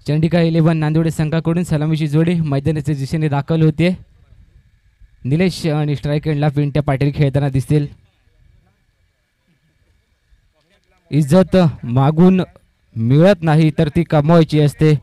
चंडिका 11 नांदिवडे संघाकडून सलामीची जोडी मैदानाच्या दिशेने दाखल होते। निलेश आणि स्ट्राइक एंडला पिंट्या पाटील खेळताना दिसतील। इज्जत मागून मिळत नाही तर ती कमवायची असते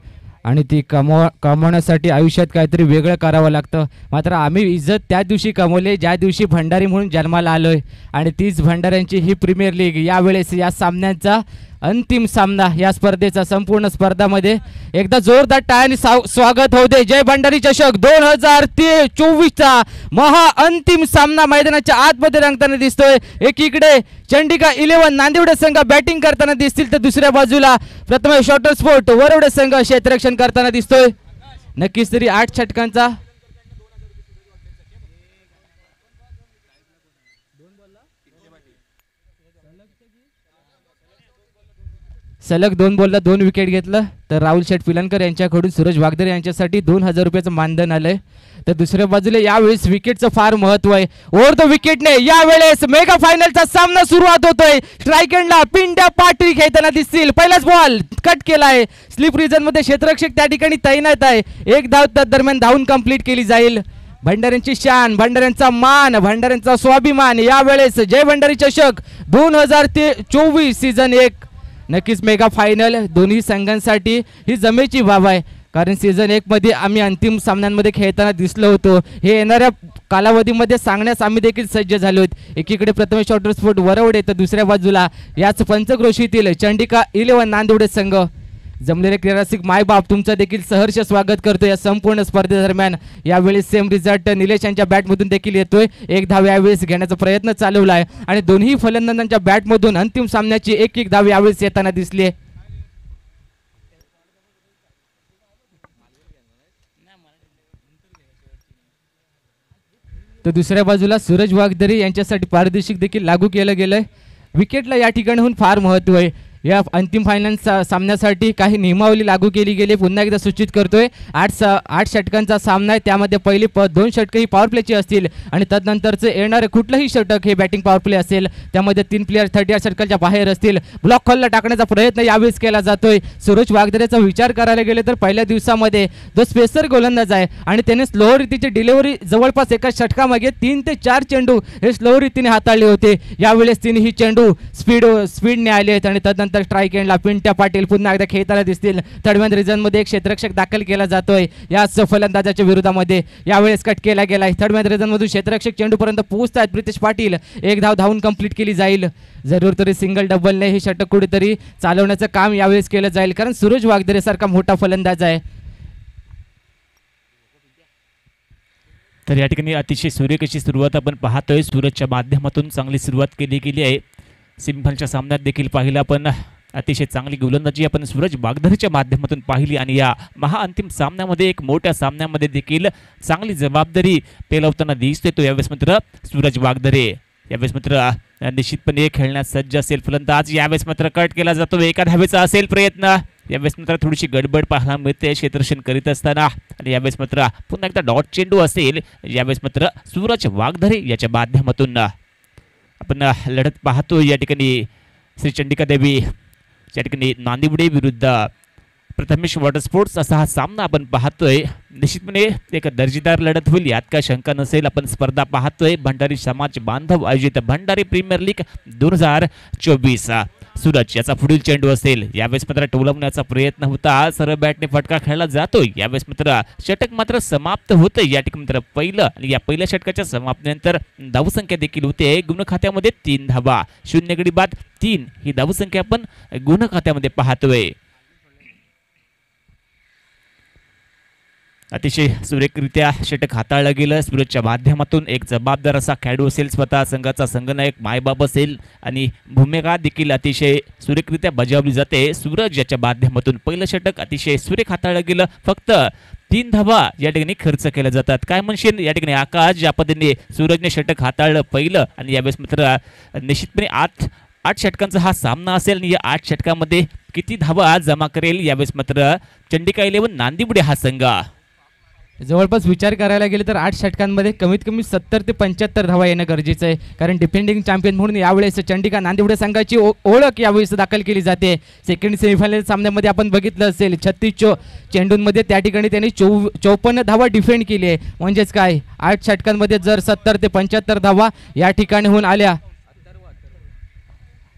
आणि ती कमवण्यासाठी आयुष्यात काहीतरी वेगळं करावं लागतं। मात्र आम्ही इज्जत त्या दिवशी कमवले ज्या दिवशी भंडारी म्हणून जन्माला आलोय आणि तीच भंडाऱ्यांची ही प्रीमियर लीग। यावेळेस या सामन्यांचा अंतिम सामना, या स्पर्धेचा संपूर्ण स्पर्धामध्ये एकदा जोरदार टाळ्यांनी स्वागत होऊ दे। जय भंडारी चषक 2024चा महा अंतिम सामना मैदानाच्या आतमध्ये रंगताना दिसतोय। एकीकडे चंडिका 11 नांदिवडे संघ बॅटिंग करताना दिसतील तर दुसऱ्या बाजूला प्रथमेश वॉटर स्पोर्ट वरवडे संघ क्षेत्ररक्षण करताना दिसतोय। नक्कीच तरी 8 षटकांचा सलग 2 बॉलला 2 विकेट घेतलं तर राहुल शेठ पिलानकर यांच्याकडून सूरज वागदरे यांच्यासाठी 2000 रुपयाचं मानधन आलंय। तर दुसऱ्या बाजूला यावेळेस विकेटचं फार महत्व आहे। ओव्हर द विकेटने यावेळेस मेगा फायनलचा सामना सुरुवात होतोय। स्ट्राइक एंडला पिंट्या पाटील खेळताना दिसतील। पहिलाच बॉल कट केलाय। स्लिप रिजन मध्ये क्षेत्ररक्षक त्या ठिकाणी तैनात आहे। एक धाव त्या दरम्यान धावून कंप्लीट केली जाईल। भंडाऱ्यांची शान, भंडाऱ्यांचा मान, भंडाऱ्यांचा स्वाभिमान। यावेळेस जय भंडारी चषक 2024 सीझन 1 नक्कीच मेगा फायनल दोन्ही संघांसाठी ही जमेची बाब आहे। कारण सीझन 1 मध्ये आम्ही अंतिम सामन्यांमध्ये खेळताना दिसलो होतो। हे येणाऱ्या कालावधीमध्ये सांगण्यास आम्ही देखील सज्ज झालो आहोत। एकीकडे प्रथमेश वॉटर स्पोर्ट वरवडे तर दुसऱ्या बाजूला याच पंचक्रोशीतील चंडिका 11 नांदिवडे संघ। जमलेले क्रीडारसिक मायबाप तुमचं देखील सहर्ष स्वागत करतो या संपूर्ण स्पर्धेदरम्यान। यावेळी सेम रिझल्ट निलेश यांच्या बॅटमधून देखील येतोय। एक धाव यावेळेस घेण्याचा प्रयत्न चालवला आहे आणि दोन्ही फलंदाजांच्या बॅटमधून अंतिम सामन्याची एक धाव यावेळेस येताना दिसली आहे। तर दुसऱ्या बाजूला सूरज वागदरे यांच्यासाठी पारदर्शक देखील लागू केलं गेलंय। विकेटला या ठिकाणाहून फार महत्व आहे। या अंतिम फायनल सामन्यासाठी काही नियमावली लागू केली गेली। पुन्हा एकदा सूचित करतोय 8 षटकांचा सामना आहे। त्यामध्ये पहिली 2 षटकं ही पॉवर प्लेची असतील आणि तदनंतरचं येणारे कुठलंही षटक हे बॅटिंग पॉवर प्ले असेल। त्यामध्ये 3 प्लेयर 38 षटकांच्या बाहेर असतील। ब्लॉक खोलला टाकण्याचा प्रयत्न यावेळेस केला जातोय। सूरज वागदरेचा विचार करायला गेले तर पहिल्या दिवसामध्ये जो स्पेसर गोलंदाज आहे आणि त्याने स्लो रीतीची डिलिव्हरी जवळपास एका षटकामागे 3 ते 4 चेंडू हे स्लो रीतीने हाताळले होते। यावेळेस तिने ही चेंडू स्पीडने आले आहेत आणि तदनंतर स्ट्राइक एंडला पिंट्या पाटील पुन्हा एकदा खेळताना दिसतील। थर्ड मॅन रिझन मध्ये एक क्षेत्ररक्षक दाखल केला जातोय याच फलंदाजाच्या विरोधामध्ये। यावेळेस कट केला गेलाय। थर्ड मॅन रिझन मधून क्षेत्ररक्षक चेंडू पर्यंत पोहोचतात प्रितेश पाटील। एक धाव धावून कंप्लीट केली जाईल। जरूर तरी सिंगल डबलने हे षटक कुठेतरी चालवण्याचं काम यावेळेस केलं जाईल कारण सूरज वागदरे सारखा मोठा फलंदाज आहे। तर या ठिकाणी अतिशय सुरेख अशी सुरुवात आपण पाहतोय। सूरजच्या माध्यमातून चांगली सुरुवात केली गेली आहे। सेमीफायनलच्या सामन्यात देखील पाहिलं आपण अतिशय चांगली गोलंदाजी आपण सूरज वागदरेच्या माध्यमातून पाहिली आणि या महाअंतिम सामन्यामध्ये एक मोठ्या सामन्यामध्ये देखील चांगली जबाबदारी पेलवताना दिसतोय तो यावेळेस मात्र सूरज वागदरे। यावेळेस मात्र निश्चितपणे खेळण्यास सज्ज असेल फलंदाज। यावेळेस मात्र कट केला जातो। एका धावेचा असेल प्रयत्न। यावेळेस मात्र थोडीशी गडबड पाहायला मिळते क्षेत्ररक्षण करीत असताना आणि यावेळेस मात्र पुन्हा एकदा डॉट चेंडू असेल। यावेळेस मात्र सूरज वागदरे याच्या माध्यमातून आपण लढत पाहतो। या ठिकाणी श्री चंडिका देवी या ठिकाणी नांदिवडे विरुद्ध प्रथमेश वॉटर स्पोर्ट्स असा हा सामना आपण पाहतोय। निश्चितपणे एक दर्जेदार लढत होईल यात काय शंका नसेल। आपण स्पर्धा पाहतोय भंडारी समाज बांधव आयोजित भंडारी प्रीमियर लीग 2024। सूरज याचा पुढील चेंडू असेल। यावेळेस मात्र टोलवण्याचा प्रयत्न होता। सरळ बॅटने फटका खेळला जातोय। यावेळेस मात्र षटक मात्र समाप्त होतं। या ठिकाणी मात्र पहिलं आणि या पहिल्या षटकाच्या समाप्तीनंतर धावसंख्या देखील होते गुण खात्यामध्ये 3 धावा। 0 गडी बाद 3 ही धावसंख्या आपण गुण खात्यामध्ये पाहतोय। अतिशय सुरेखरित्या षटक हाताळलं गेलं। सूरजच्या माध्यमातून एक जबाबदार असा खेळाडू असेल, स्वतः संघाचा संघनायक मायबाप असेल आणि भूमिका देखील अतिशय सुरेखरित्या बजावली जाते सूरज याच्या माध्यमातून। पहिलं षटक अतिशय सुरेख हाताळलं गेलं। फक्त 3 धावा या ठिकाणी खर्च केल्या जातात। काय म्हणशील या ठिकाणी आकाश? ज्या पद्धतीने सूरजने षटक हाताळलं पहिलं आणि यावेळेस मात्र निश्चितपणे 8 षटकांचा हा सामना असेल आणि या 8 षटकांमध्ये किती धावा जमा करेल यावेळेस मात्र चंडिका 11 नांदिवडे हा संघ। जवळपास विचार करायला गेले तर 8 षटकांमध्ये कमीत कमी 70 ते 75 धावा येणं गरजेचं आहे, कारण डिफेंडिंग चॅम्पियन म्हणून यावेळेस चंडिका नांदिवडे संघाची ओळख यावेळेस दाखल केली जाते. सेकंड सेमीफायनल सामन्यामध्ये आपण बघितलं असेल 36 चेंडूंमध्ये त्या ठिकाणी त्यांनी 54 धावा डिफेंड केली आहे. म्हणजेच काय 8 षटकांमध्ये जर 70 ते 75 धावा या ठिकाणीहून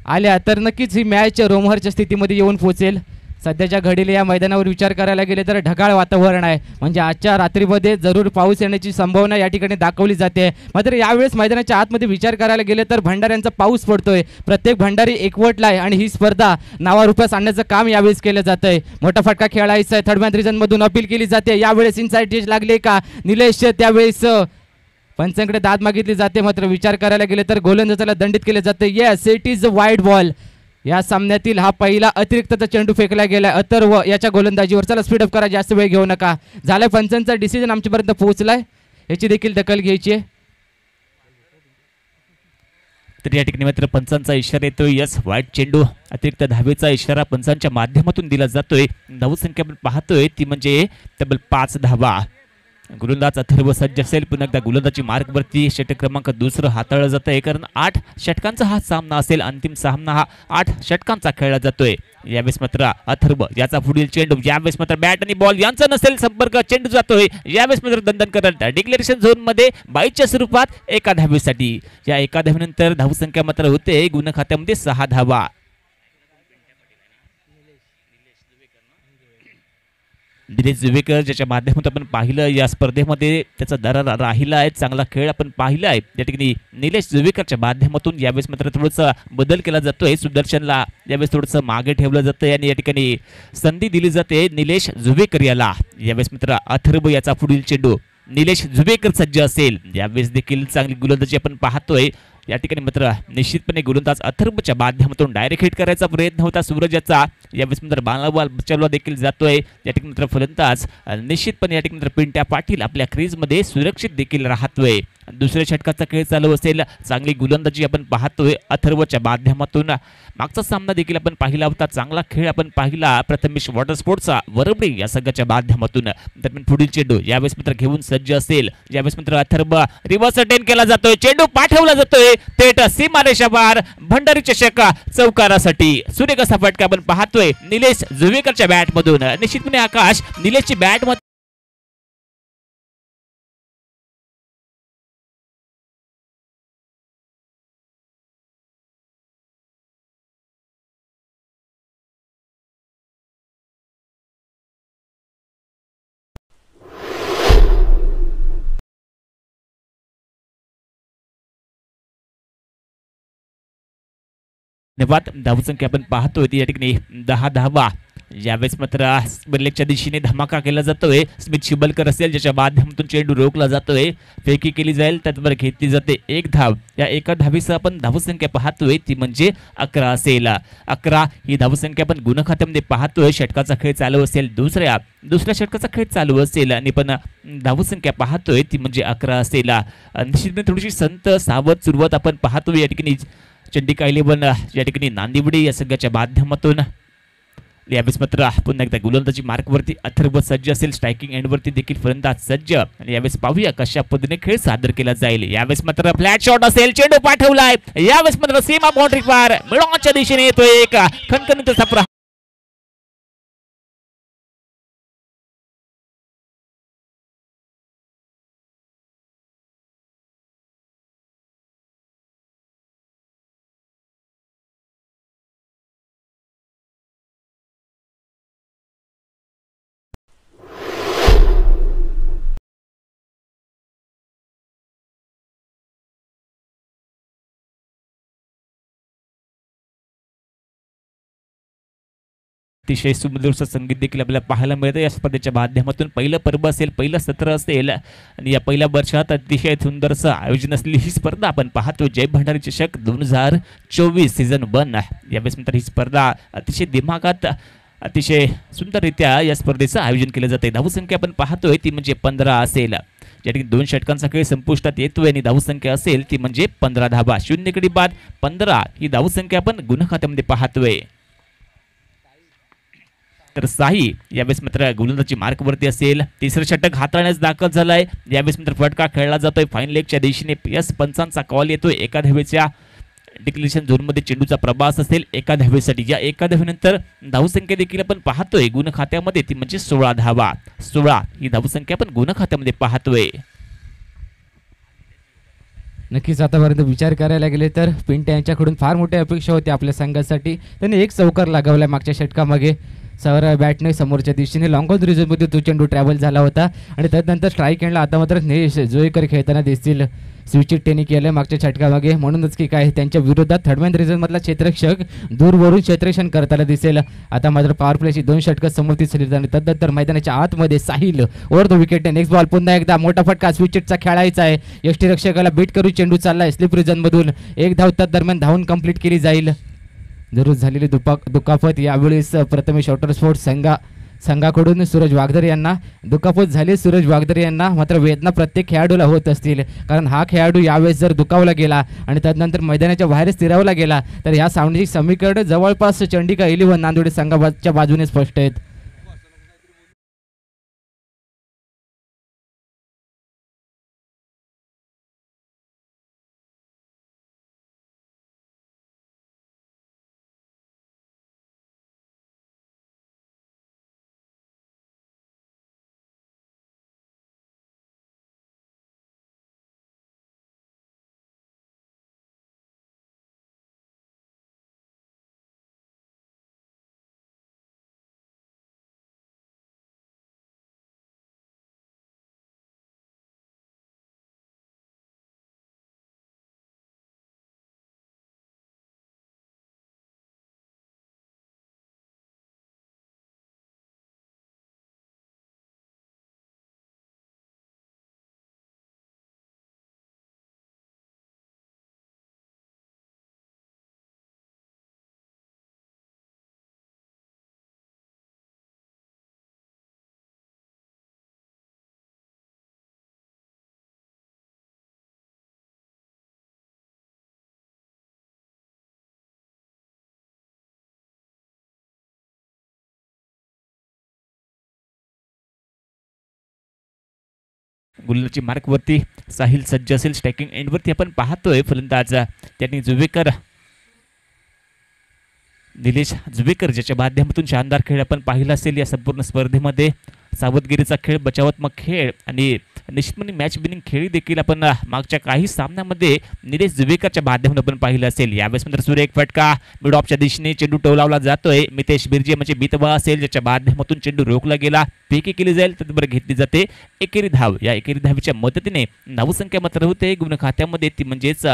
आल्या तर नक्कीच ही मॅच रोमहरच्या स्थितीमध्ये येऊन पोहोचेल. सध्याच्या घडीला या मैदानावर विचार करायला गेले तर ढगाळ वातावरण आहे, म्हणजे आजच्या रात्रीमध्ये जरूर पाऊस येण्याची संभावना या ठिकाणी दाखवली जाते. मात्र यावेळेस मैदानाच्या आतमध्ये विचार करायला गेले तर भंडाऱ्यांचा पाऊस पडतोय. प्रत्येक भंडारी एकवटला आहे आणि ही स्पर्धा नावारूपास आणण्याचं काम यावेळेस केलं जात आहे. मोठा फटका खेळायचा आहे. थर्ड मॅन रिजनमधून अपील केली जाते. यावेळेस इनसाइड डिश लागले का निलेश, त्यावेळेस पंचांकडे दाद मागितली जाते. मात्र विचार करायला गेले तर गोलंदाजाला दंडित केले जाते. Yes, it is a wide ball. या सामन्यातील हा पहिला अतिरिक्तचा चेंडू फेकला गेला अथर्व याच्या गोलंदाजीवर. चला स्पीडअप करा, जास्त वेळ घेऊ नका. झालाय पंचांचा डिसिजन आमच्यापर्यंत पोहोचलाय, याची देखील दखल घ्यायची आहे. तर या ठिकाणी मात्र पंचांचा इशारा येतोय. यस, वाईट चेंडू. अतिरिक्त धावेचा इशारा पंचांच्या माध्यमातून दिला जातोय. धावसंख्या आपण पाहतोय ती म्हणजे तब्बल 5 धावा. गोलंदाज अथर्व सज्ज असेल. पुन्हा एकदा गोलंदाजी मार्गवरती षटक क्रमांक 2 हाताळलं जात आहे, कारण 8 षटकांचा हा सामना असेल. अंतिम सामना हा 8 षटकांचा खेळला जातोय. यावेळेस मात्र अथर्व याचा पुढील चेंडू. यावेळेस मात्र बॅट आणि बॉल यांचा नसेल संपर्क, चेंडू जातोय. यावेळेस मात्र दंदन करत डिक्लेरेशन झोन मध्ये बाईच्या स्वरूपात एका धावेसाठी. या एका धावेनंतर धावसंख्या मात्र होते गुण खात्यामध्ये 6 धावा. दिनेश जुवेकर ज्याच्या माध्यमातून आपण पाहिलं या स्पर्धेमध्ये त्याचा दरार राहिला आहे, चांगला खेळ आपण पाहिला आहे. या ठिकाणी निलेश जुवेकरच्या माध्यमातून यावेळेस मात्र थोडंसं बदल केला जातोय. सुदर्शनला यावेळेस थोडंसं मागे ठेवलं जातंय आणि या ठिकाणी संधी दिली जाते निलेश जुवेकर याला. यावेळेस मात्र अथर्व याचा पुढील चेंडू. निलेश जुवेकर सज्ज असेल. यावेळेस देखील चांगली गोलंदाजी आपण पाहतोय. या ठिकाणी मात्र निश्चितपणे गोलंदाज अथर्वच्या माध्यमातून डायरेक्ट हिट करायचा प्रयत्न होता सूरजाचा. यावेळेस मात्र बाणाबॉल बचावला देखील जातोय. या ठिकाणी मात्र फलंदाज निश्चितपणे या ठिकाणी मात्र पिंट्या पाटील आपल्या क्रीजमध्ये सुरक्षित देखील राहतोय. दुसऱ्या षटकाचा खेळ चालू असेल. चांगली गोलंदाजी आपण पाहतोय अथर्वच्या माध्यमातून. मागचा सामना देखील आपण पाहिला होता, चांगला खेळ आपण पाहिला प्रथमेश वॉटर स्पोर्ट्सचा वरवडे या संघाच्या माध्यमातून. दरम्यान पुढील चेंडू यावेळेस मात्र घेऊन सज्ज असेल. यावेळेस मात्र अथर्व रिव्हर्स अटेन केला जातोय. चेंडू पाठवला जातोय थेट सीमारेषा पार भंडारी चषक चौकारासाठी. सूर्य कसा फटका आपण पाहतोय निलेश जुवेकरच्या बॅट मधून. निश्चितपणे आकाश निलेशची बॅट मध्ये धावसंख्या आपण पाहतोय ती या ठिकाणी 10 धावा. यावेळेस मात्र बल्लेच्या दिशेने धमाका केला जातोय. स्मित शिबलकर असेल ज्याच्या माध्यमातून चेंडू रोखला जातोय. फेकी केली जाईल, त्याचबरोबर घेतली जाते 1 धाव. या एका धावेसह आपण धावसंख्या पाहतोय ती म्हणजे 11 असेल. 11 ही धावसंख्या आपण गुण खात्यामध्ये पाहतोय. षटकाचा खेळ चालू असेल, दुसऱ्या षटकाचा खेळ चालू असेल आणि पण धावसंख्या पाहतोय ती म्हणजे 11 असेल. निश्चितपणे थोडीशी संत सावध सुरुवात आपण पाहतोय या ठिकाणी चंडिका 11 या ठिकाणी नांदिवडे या संघाच्या माध्यमातून. यावेळेस मात्र पुन्हा एकदा गोलंदाजी मार्कवरती अथर्व सज्ज असेल. स्ट्रायकिंग एंडवरती देखील फलंदाज सज्ज. आणि यावेळेस पाहूया कशा पद्धतीने खेळ सादर केला जाईल. यावेळेस मात्र फ्लॅट शॉट असेल, चेंडू पाठवलाय. यावेळेस मात्र सीमा बाउंड्री पार मिळवण्याच्या दिशेने येतोय एक खणखणीत असा प्रहार. अतिशय सुमधुर संगीत देखील आपल्याला पाहायला मिळतं या स्पर्धेच्या माध्यमातून. पहिलं पर्व असेल, पहिलं सत्र असेल आणि या पहिल्या वर्षात अतिशय सुंदरसं आयोजन असलेली ही स्पर्धा आपण पाहतो. जय भंडारी चषक 2024 सीझन 1. यावेळेस नंतर ही स्पर्धा अतिशय दिमागात अतिशय सुंदररित्या या स्पर्धेचं आयोजन केलं जाते. धावसंख्या आपण पाहतोय ती म्हणजे 15 असेल. या ठिकाणी 2 षटकांचा खेळ संपुष्टात येतोय आणि धावसंख्या असेल ती म्हणजे 15 धावा. 0 गडी बाद 15 ही धावसंख्या आपण गुण खात्यामध्ये पाहतोय. तर साई यावेळेस मात्र गोलंदाजी मार्कवरती असेल. तिसरं षटक हाताळण्यास दाखल झालाय. यावेळेस मात्र फटका खेळला जातोय फाईन लेगच्या दिशेने. PS पंचांचा कॉल येतोय. एका धावेच्या डिक्लेरेशन झोनमध्ये चेंडूचा प्रवास असेल एका धावेसाठी. या एका धावेनंतर धावसंख्या देखील आपण पाहतोय गुण खात्यामध्ये, ती म्हणजे 16 धावा. 16 ही धावसंख्या आपण गुण खात्यामध्ये पाहतोय. नक्कीच आतापर्यंत विचार करायला गेले तर पिंट्या यांच्याकडून फार मोठी अपेक्षा होती आपल्या संघासाठी. त्यांनी एक चौकार लगावला मागच्या षटकामागे. बॅटने समोरच्या दिशेने लॉंग ऑन रिझनमध्ये तो चेंडू ट्रॅव्हल झाला होता आणि त्यानंतर स्ट्राईक एंडला आता मात्र निलेश जोईकर खेळताना दिसतील. स्विचिट त्यांनी केलं मागच्या षटकामागे, म्हणूनच की काय त्यांच्या विरोधात थर्डमॅन रिझनमधला क्षेत्ररक्षक दूरवरून क्षेत्ररक्षण करताना दिसेल. आता मात्र पॉवर प्लेची 2 षटकं समोर दिसली आणि त्यानंतर मैदानाच्या आतमध्ये Sahil over the wicket. Next ball पुन्हा एकदा मोठा फटका स्विचिटचा खेळायचा आहे. यष्टीरक्षकाला बीट करून चेंडू चाललाय स्लिप रिझनमधून. एक धाव दरम्यान धावून कंप्लीट केली जाईल. जरूर झालेली दुखापत यावेळेस प्रथमेश वॉटर स्पोर्ट्स संघाकडून सूरज वागदरे यांना दुखापत झाली. सूरज वागदरे यांना मात्र वेदना प्रत्येक खेळाडूला होत असतील, कारण हा खेळाडू यावेळेस जर दुखावला गेला आणि त्यानंतर मैदानाच्या बाहेर स्थिरावला गेला तर या सामन्याची समीकरण जवळपास चंडिका 11 नांदोडे संघाच्या बाजूने स्पष्ट आहेत. गोलंदाजी मार्कवरती साहिल सज्ज असेल. स्ट्रायकिंग एंडवरती आपण पाहतोय फलंदाज त्यांनी जुवेकर, निलेश जुवेकर, ज्याच्या माध्यमातून शानदार खेळ आपण पाहिला असेल या संपूर्ण स्पर्धेमध्ये. सावधगिरीचा खेळ, बचावात्मक खेळ आणि निश्चितपणे मॅच विनिंग खेळी देखील आपण मागच्या काही सामन्यामध्ये निलेश जुवेकरच्या माध्यमातून आपण पाहिलं असेल. यावेळेस मात्र सूर्य एक फटका मिड ऑफच्या दिशेने चेंडू टोलावला जातोय. मितेश बिर्जे म्हणजे बीतवा असेल, ज्याच्या माध्यमातून चेंडू रोखला गेला, फेकी केली जाईल तर घेतली जाते एकेरी धाव. या एकेरी धावीच्या मदतीने धावसंख्या मात्र होते गुण खात्यामध्ये, ती म्हणजेच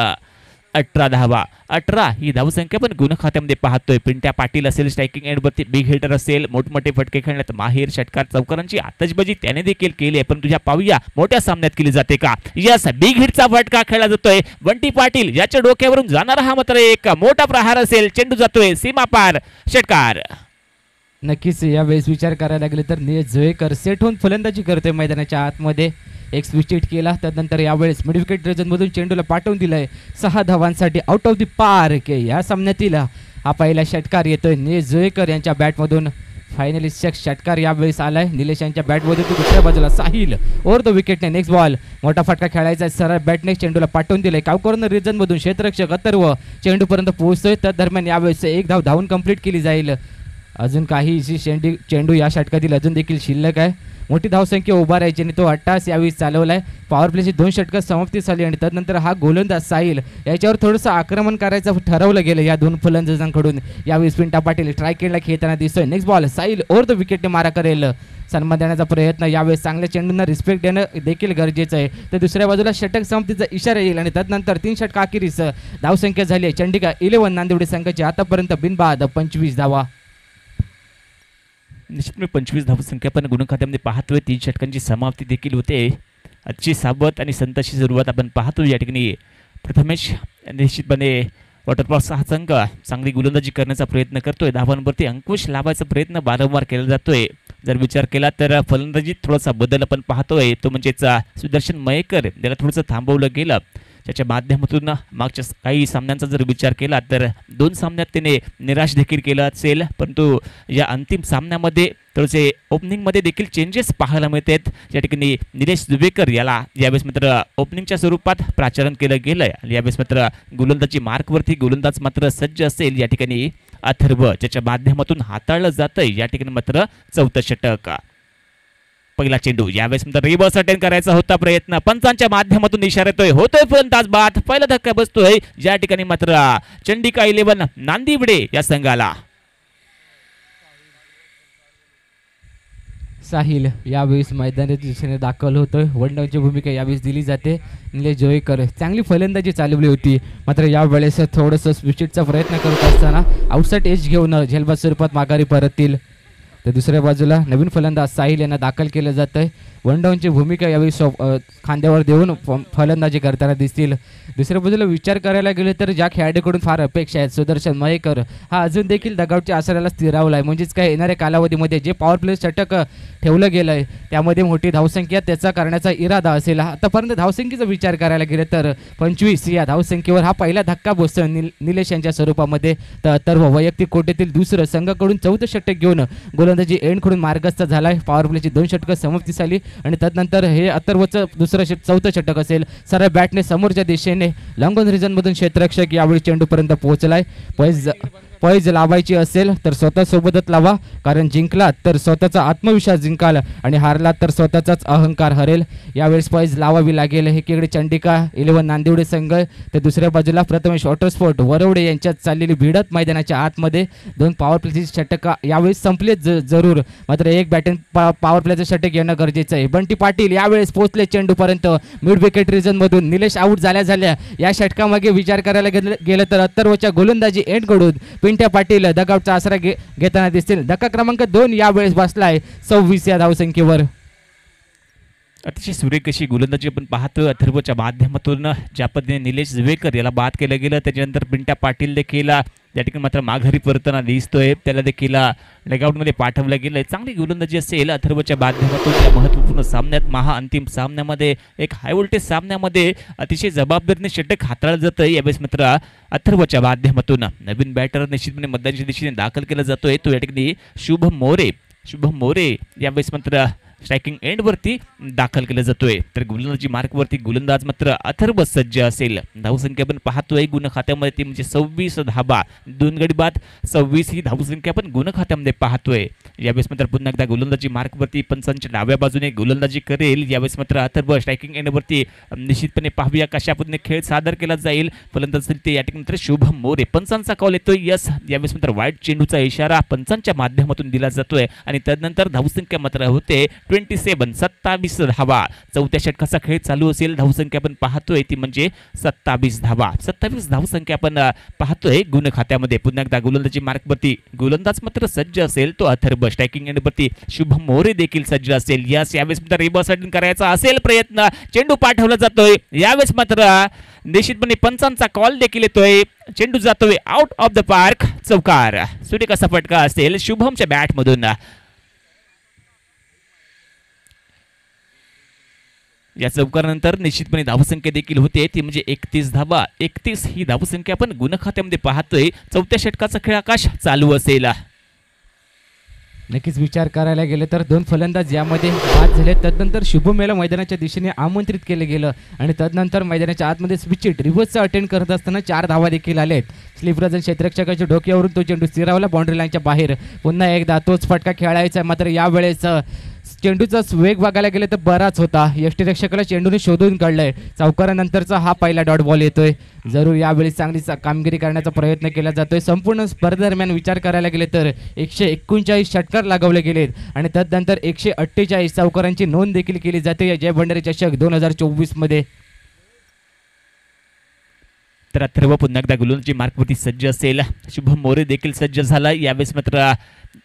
18 धावा. 18 ही धावसंख्या पण गुण खात्यामध्ये पाहतोय. पिंट्या पाटील असेल स्ट्रायकिंग एंडवरती, बिग हिटर असेल, मोठमोठे फटके खेळण्यात माहेर, षटकार चौकारांची आतषबाजी त्याने देखील केली आहे. पण तुझ्या पाहूया मोठ्या सामन्यात केली जाते का. यस, बिग हिटचा फटका खेळला जातोय. बंटी पाटील याच्या डोक्यावरून जाणारा हा मात्र एक मोठा प्रहार असेल. चेंडू जातोय सीमा पार, षटकार. नक्कीच यावेळेस विचार करायला लागले तर निलेश जोईकर सेट होऊन फलंदाजी करतोय मैदानाच्या आतमध्ये. एक स्विच हिट केला, त्यानंतर यावेळेस मिड विकेट रिजनमधून चेंडूला पाठवून दिलंय 6 धावांसाठी आउट ऑफ द पार्क. या सामन्यातील हा पहिला षटकार येतोय निलेश जोईकर यांच्या बॅटमधून. फायनली षटकार यावेळेस आलाय निलेश यांच्या बॅटमधून. तो दुसऱ्या बाजूला साहिल ओव्हर द विकेटने. नेक्स्ट बॉल मोठा फटका खेळायचा आहे. सरळ बॅटने चेंडूला पाठवून दिलंय कॉर्नर रिजनमधून. क्षेत्ररक्षक अथर्व चेंडूपर्यंत पोहोचतोय. त्या दरम्यान यावेळेस एक धाव धावून कंप्लीट केली जाईल. अजून काही चेंडू या षटकातील अजून देखील शिल्लक आहे. मोठी धावसंख्या उभा राहायची आणि तो 18 यावेळी चालवलाय. पॉवर प्लेची 2 षटकं समाप्ती झाली आणि त्यानंतर हा गोलंदाज साहिल याच्यावर थोडंसं आक्रमण करायचं ठरवलं गेलं या 2 फलंदाजांकडून. यावेळी पिंटा पाटील ट्राय केला खेळताना दिसतोय. Next ball Sahil over the विकेटने मारा करेल. सन्मान देण्याचा प्रयत्न. यावेळेस चांगल्या चेंडूंना रिस्पेक्ट देणं देखील गरजेचं आहे. तर दुसऱ्या बाजूला षटक समाप्तीचा इशारा येईल आणि त्यानंतर 3 षटका अखेरीस धावसंख्या झाली आहे चंडिका 11 नांदेड संघाची आतापर्यंत बिनबाद 25 धावा. निश्चितपणे 25 धावसंख्या पण गुण खात्यामध्ये पाहतोय. 3 षटकांची समाप्ती देखील होते. आजची सावध आणि संताची सुरुवात आपण पाहतो. या ठिकाणी प्रथमेश निश्चितपणे वॉटरपॉल्स हा संघ चांगली गोलंदाजी करण्याचा प्रयत्न करतोय. धावांवरती अंकुश लावायचा प्रयत्न वारंवार केला जातोय. जर विचार केला तर फलंदाजीत थोडासा बदल आपण पाहतोय, तो म्हणजेच सुदर्शन मयेकर याला थोडंसं थांबवलं गेलं. त्याच्या माध्यमातून मागच्या काही सामन्यांचा जर विचार केला तर 2 सामन्यात त्याने निराश देखील केला असेल, परंतु या अंतिम सामन्यामध्ये थोडेसे ओपनिंगमध्ये देखील चेंजेस पाहायला मिळत आहेत. या ठिकाणी निलेश दुबेकर याला यावेळेस मात्र ओपनिंगच्या स्वरूपात प्राचारण केलं गेलं आहे आणि यावेळेस मात्र गोलंदाजी मार्कवरती गोलंदाज मात्र सज्ज असेल. या ठिकाणी अथर्व ज्याच्या माध्यमातून हाताळलं जातंय या ठिकाणी मात्र 4थं षटक. पहिला चेंडू यावेळेस मात्र रिव्हर्स अटेंड करायचा होता प्रयत्न, पंचांच्या माध्यमातून इशारा येतोय, होतोय फलंदाज बाद, पहिला धक्का बसतोय ज्या ठिकाणी मात्र चंडिका 11 नांदिवडे या संघाला. साहिल यावेळेस मैदानाच्या दिशेने दाखल होतोय. वनडाऊनची भूमिका यावेळेस दिली जाते. निलेश जोईकर चांगली फलंदाजी चालवली होती, मात्र यावेळेस थोडंसं स्विचिटचा प्रयत्न करत असताना आउटसाइड एज घेऊन झेलबाद स्वरूपात माघारी परततील. तर दुसऱ्या बाजूला नवीन फलंदाज साहिल यांना दाखल केलं जात आहे. वनडाऊनची भूमिका यावेळी खांद्यावर देऊन फलंदाजी करताना दिसतील. दुसऱ्या बाजूला विचार करायला गेले तर ज्या खेळाडूकडून फार अपेक्षा आहेत, सुदर्शन मयेकर हा अजून देखील दगावच्या आसऱ्याला स्थिरावला आहे. म्हणजेच काय येणाऱ्या कालावधीमध्ये जे पॉवर प्ले षटक ठेवलं गेलं आहे त्यामध्ये मोठी धावसंख्या त्याचा करण्याचा इरादा असेल. आतापर्यंत धावसंख्येचा विचार करायला गेले तर 25 या धावसंख्येवर हा पहिला धक्का बसतो निलेश यांच्या स्वरूपामध्ये. तर वैयक्तिक कोटेतील दुसरं संघाकडून 4थं षटक घेऊन गोलंदाजी एंडकडून मार्गस्थ झाला आहे. पॉवर प्लेची 2 षटकं समाप्तीस आली आणि तदनंतर हे अथर्वचं दुसरं 4थं षटक असेल. सरळ बॅटने समोरच्या दिशेने लॉंग ऑन रिजनमधून क्षेत्ररक्षक यावेळी चेंडूपर्यंत पोहोचलाय. पैज लावायची असेल तर स्वतः सोबतच लावा, कारण जिंकला तर स्वतःचा आत्मविश्वास जिंकाल आणि हारला तर स्वतःचाच अहंकार हरेल. यावेळेस पैज लावावी लागेल. एकीकडे चंडिका 11 नांदिवडे संघ तर दुसऱ्या बाजूला प्रथमेश वॉटरस्पोर्ट वरवडे यांच्यात चाललेली भिडत मैदानाच्या आतमध्ये 2 पॉवर प्लेची षटक यावेळेस संपले जरूर, मात्र एक बॅटिंग पॉवर प्लेचं षटक येणं गरजेचं आहे. बंटी पाटील यावेळेस पोहोचले चेंडूपर्यंत मिड विकेट रिजनमधून. निलेश आऊट झाल्या या षटकामागे विचार करायला गेलं तर अथर्वच्या गोलंदाजी एंडकडून पिंट्या पाटील दगावचा आसरा घेताना दिसतील. धक्का क्रमांक 2 यावेळेस बसलाय 26 या धावसंख्येवर. अतिशय सुरेख अशी गोलंदाजी आपण पाहतो अथर्वच्या माध्यमातून. ज्या पद्धतीने निलेश जुवेकर याला बाद केलं गेलं, त्याच्यानंतर पिंट्या पाटील देखील या ठिकाणी मात्र माघारी परतताना दिसतोय, त्याला देखील लेगआउटमध्ये पाठवलं गेलंय. चांगली गोलंदाजी असेल अथर्वच्या माध्यमातून या महत्त्वपूर्ण सामन्यात, महाअंतिम सामन्यामध्ये, एक हाय व्होल्टेज सामन्यामध्ये अतिशय जबाबदारीने षटक हाताळलं जातं. यावेळेस मात्र अथर्वच्या माध्यमातून नवीन बॅटर निश्चितपणे मैदानाच्या दिशेने दाखल केला जातोय. तो या ठिकाणी शुभम मोरे यावेळेस मात्र स्ट्रायकिंग एंडवरती दाखल केलं जातोय. तर गोलंदाजी मार्कवरती गोलंदाज मात्र अथर्व सज्ज असेल. धावसंख्या पण पाहतोय गुण खात्यामध्ये ती म्हणजे 26 धाबा, 2 गडी बाद 26 ही धावसंख्या पण गुण खात्यामध्ये पाहतोय. यावेळेस मात्र पुन्हा एकदा गोलंदाजी मार्कवरती पंचांच्या डाव्या बाजूने गोलंदाजी करेल. यावेळेस मात्र अथर्व स्ट्रायकिंग एंडवरती निश्चितपणे पाहूया कशा पद्धतीने खेळ सादर केला जाईल. फलंदाज ते या ठिकाणी शुभम मोरे. पंचांचा कॉल येतोय यस. यावेळेस मात्र वाईट चेंडूचा इशारा पंचांच्या माध्यमातून दिला जातोय आणि तदनंतर धावसंख्या मात्र होते 27 धावा. 4थ्या षटकाचा खेळ चालू असेल. धावसंख्या पण पाहतोय ती म्हणजे 27 धावा. 27 धावसंख्या पण पाहतोय गुण खात्यामध्ये. पुन्हा एकदा गोलंदाजी मार्कवरती गोलंदाज मात्र सज्ज असेल तो अथर्व. स्ट्रायकिंग एंडवरती शुभम मोरे देखील सज्ज असेल. यस यावेळेस मात्र रिव्हर्स अटेंड करायचा असेल प्रयत्न, चेंडू पाठवला जातोय. यावेळेस मात्र निश्चितपणे पंचांचा कॉल देखील येतोय. चेंडू जातोय आउट ऑफ द पार्क, चौकार. सुरेख असा फटका असेल शुभमच्या बॅटमधून. या चौकारानंतर निश्चितपणे धावसंख्या देखील होते ती म्हणजे 31 धावा. 31 ही धावसंख्या आपण गुण खात्यामध्ये पाहतोय. 4थ्या षटकाचा खेळ आकाश चालू असेल. नक्कीच विचार करायला गेले तर 2 फलंदाज यामध्ये बाद झाले. तदनंतर शुभमेला मैदानाच्या दिशेने आमंत्रित केलं गेलं आणि तदनंतर मैदानाच्या आतमध्ये स्विचिट रिव्हर्सचा अटेंड करत असताना 4 धावा देखील आलेत. स्लिपरजन क्षेत्ररक्षकाच्या डोक्यावरून तो चेंडू स्थिरावला बाउंड्री लाईनच्या बाहेर. पुन्हा एकदा तोच फटका खेळायचा, मात्र यावेळेस चेंडूचा वेग बघायला गेले तर बराच होता. यष्टीरक्षकाला चेंडूने शोधून काढलाय. चौकारानंतरचा हा पहिला डॉट बॉल येतोय. जरूर यावेळी चांगली कामगिरी करण्याचा प्रयत्न केला जातोय. संपूर्ण स्पर्धेदरम्यान विचार करायला गेले तर 139 षटकार लागवले गेलेत आणि तदनंतर 148 चौकारांची नोंद देखील केली जाते जय भंडारी चषक 2024 मध्ये. तर अथर्व पुन्हा एकदा गोलंदाजी मार्कवरती सज्ज असेल. शुभम मोरे देखील सज्ज झाला. यावेळेस मात्र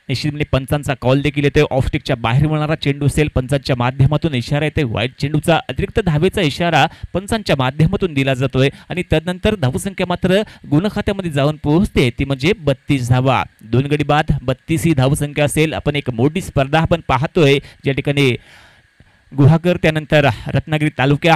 निश्चितपणे पंचांचा कॉल देखील येतोय. ऑफस्टिकच्या बाहेर होणारा चेंडू असेल. पंचांच्या माध्यमातून इशारा येतोय. वाईट चेंडूचा अतिरिक्त धावेचा इशारा पंचांच्या माध्यमातून दिला जातोय आणि तदनंतर धावसंख्या मात्र गुण खात्यामध्ये जाऊन पोहोचते ती म्हणजे 32 धावा. 2 गडी बाद 32 ही धावसंख्या असेल. आपण एक मोठी स्पर्धा आपण पाहतोय ज्या ठिकाणी गुहागर त्यानंतर रत्नागिरी तालुक्या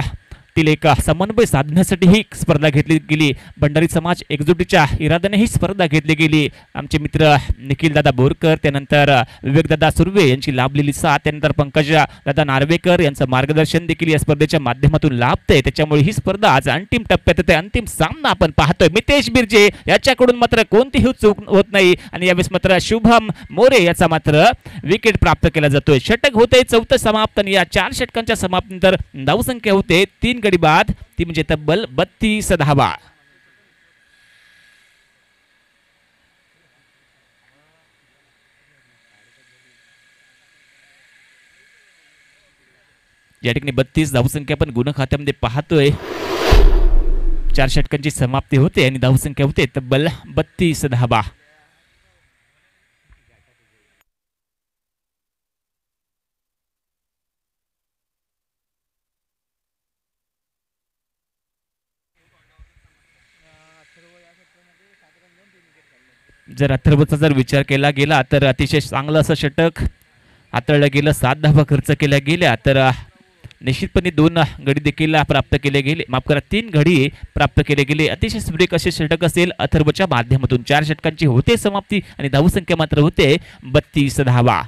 एक समन्वय साधण्यासाठी ही स्पर्धा घेतली गेली. भंडारी समाज एकजुटीच्या इराद्याने ही स्पर्धा घेतली गेली. आमचे मित्र निखिल दादा बोरकर, त्यानंतर विवेक दादा सुर्वे यांची लाभलेली साथ, त्यानंतर पंकज दादा नार्वेकर यांचं मार्गदर्शन देखील या स्पर्धेच्या माध्यमातून लाभतंय. त्याच्यामुळे ही स्पर्धा आज अंतिम टप्प्यात येते. अंतिम सामना आपण पाहतोय. मितेश बिर्जे याच्याकडून मात्र कोणतीही चूक होत नाही आणि यावेळेस मात्र शुभम मोरे याचा मात्र विकेट प्राप्त केला जातोय. षटक होते चौथं समाप्त आणि या 4 षटकांच्या समाप्तीनंतर धावसंख्या होते 3 गडी बाद, ती म्हणजे तब्बल 32 धावा. या ठिकाणी 32 धावसंख्या पण गुण खात्यामध्ये पाहतोय. 4 षटकांची समाप्ती होते आणि धावसंख्या होते तब्बल 32 धावा. जर अथर्वचा जर विचार केला गेला तर अतिशय चांगलं असं षटक हाताळलं गेलं. 7 धावा खर्च केल्या गेल्या तर निश्चितपणे 2 गडी देखील प्राप्त केले गेले. माफ करा, 3 गडी प्राप्त केले गेले. अतिशय सुरेख असे षटक असेल अथर्वच्या माध्यमातून. 4 षटकांची होते समाप्ती आणि धावसंख्या मात्र होते 32 धावा.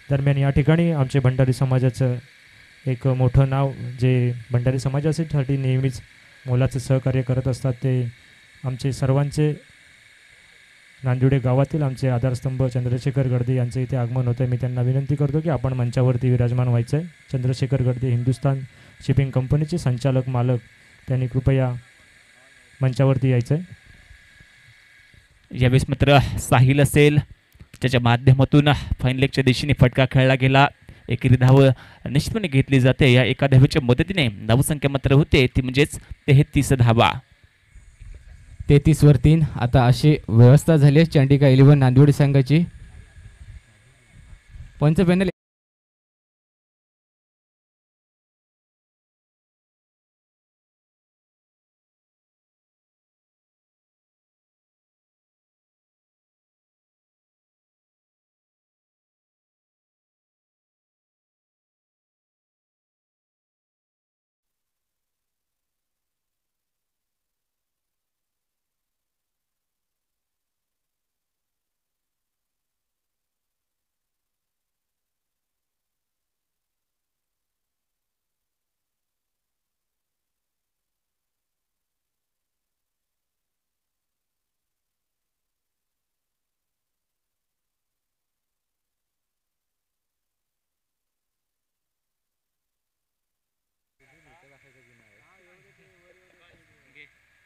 दरम्यान या ठिकाणी आमचे भंडारी समाजाचं एक मोठं नाव, जे भंडारी समाजासाठी नेहमीच मोलाचं सहकार्य करत असतात, ते आमचे सर्वांचे नांदिवडे गावातील आमचे आधारस्तंभ चंद्रशेखर गडदे यांचं इथे आगमन होतं. मी त्यांना विनंती करतो की आपण मंचावरती विराजमान व्हायचं आहे. चंद्रशेखर गडदे हिंदुस्तान शिपिंग कंपनीचे संचालक मालक, त्यांनी कृपया मंचावरती यायचं आहे. यावेळेस मात्र साहिल असेल त्याच्या माध्यमातून फाईन लेगच्या दिशेने फटका खेळला गेला. एकेरी धाव निश्चितपणे घेतली जाते. या एका धावेच्या मदतीने धावसंख्या मात्र होते ती म्हणजेच 33 धावा. 33 वर 3. आता अशी व्यवस्था झाली आहे चंडिका 11 नांदिवडी संघाची. पंच पॅनल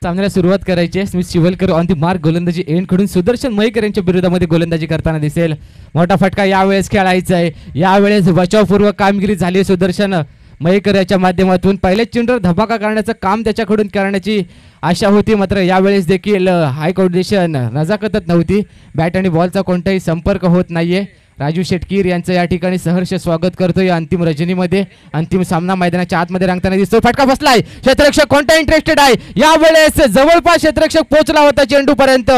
सामन्याला सुरुवात करायची आहे. Smith Shivalkar on the mark, गोलंदाजी एंड कडून सुदर्शन मयेकर यांच्या विरोधामध्ये गोलंदाजी करताना दिसेल. मोठा फटका यावेळेस खेळायचा आहे. यावेळेस बचावपूर्वक कामगिरी झाली सुदर्शन मयेकर याच्या माध्यमातून. पहिल्याच चेंडूवर धमाका करण्याचं काम त्याच्याकडून करण्याची आशा होती, मात्र यावेळेस देखील हाय कंडिशन नजाकतच नव्हती. बॅट आणि बॉलचा कोणताही संपर्क होत नाहीये. राजू शेटकीर यांचं या ठिकाणी सहर्ष स्वागत करतो या अंतिम रजनीमध्ये. अंतिम सामना मैदानाच्या आतमध्ये रंगताना दिसतो. फटका बसलाय. क्षेत्ररक्षक कोणता इंटरेस्टेड आहे. यावेळेस जवळपास क्षेत्ररक्षक पोहोचला होता चेंडू पर्यंत.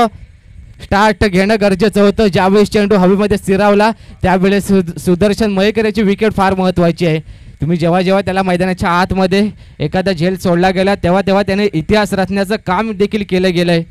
स्टार्ट घेणं गरजेचं होतं. ज्यावेळेस चेंडू हवेमध्ये स्थिरावला त्यावेळेस सुदर्शन मयेकर याची विकेट फार महत्त्वाची आहे. तुम्ही जेव्हा जेव्हा त्याला मैदानाच्या आतमध्ये एखादा झेल सोडला गेला तेव्हा तेव्हा त्याने इतिहास रचण्याचं काम देखील केलं गेलंय.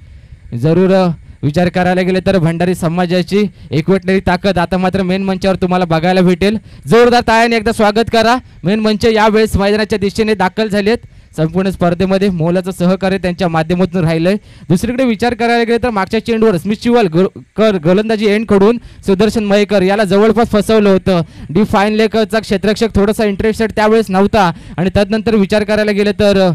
जरूर विचार करायला गेले तर भंडारी समाजाची एकवटलेली ताकद आता मात्र मेन मंचावर तुम्हाला बघायला भेटेल. जोरदार टाळ्याने एकदा स्वागत करा. मेन मंच यावेळेस मैदानाच्या दिशेने दाखल झालेत. संपूर्ण स्पर्धेमध्ये मोलाचं सहकार्य त्यांच्या माध्यमातून राहिलंय. दुसरीकडे विचार करायला गेले तर मागच्या चेंडूवर स्मिथ शिवलकर गोलंदाजी एंड कडून सुदर्शन मयेकर याला जवळपास फसवलं होतं. डी फाईन लेकरचा क्षेत्ररक्षक थोडासा इंटरेस्टेड त्यावेळेस नव्हता आणि तदनंतर विचार करायला गेले तर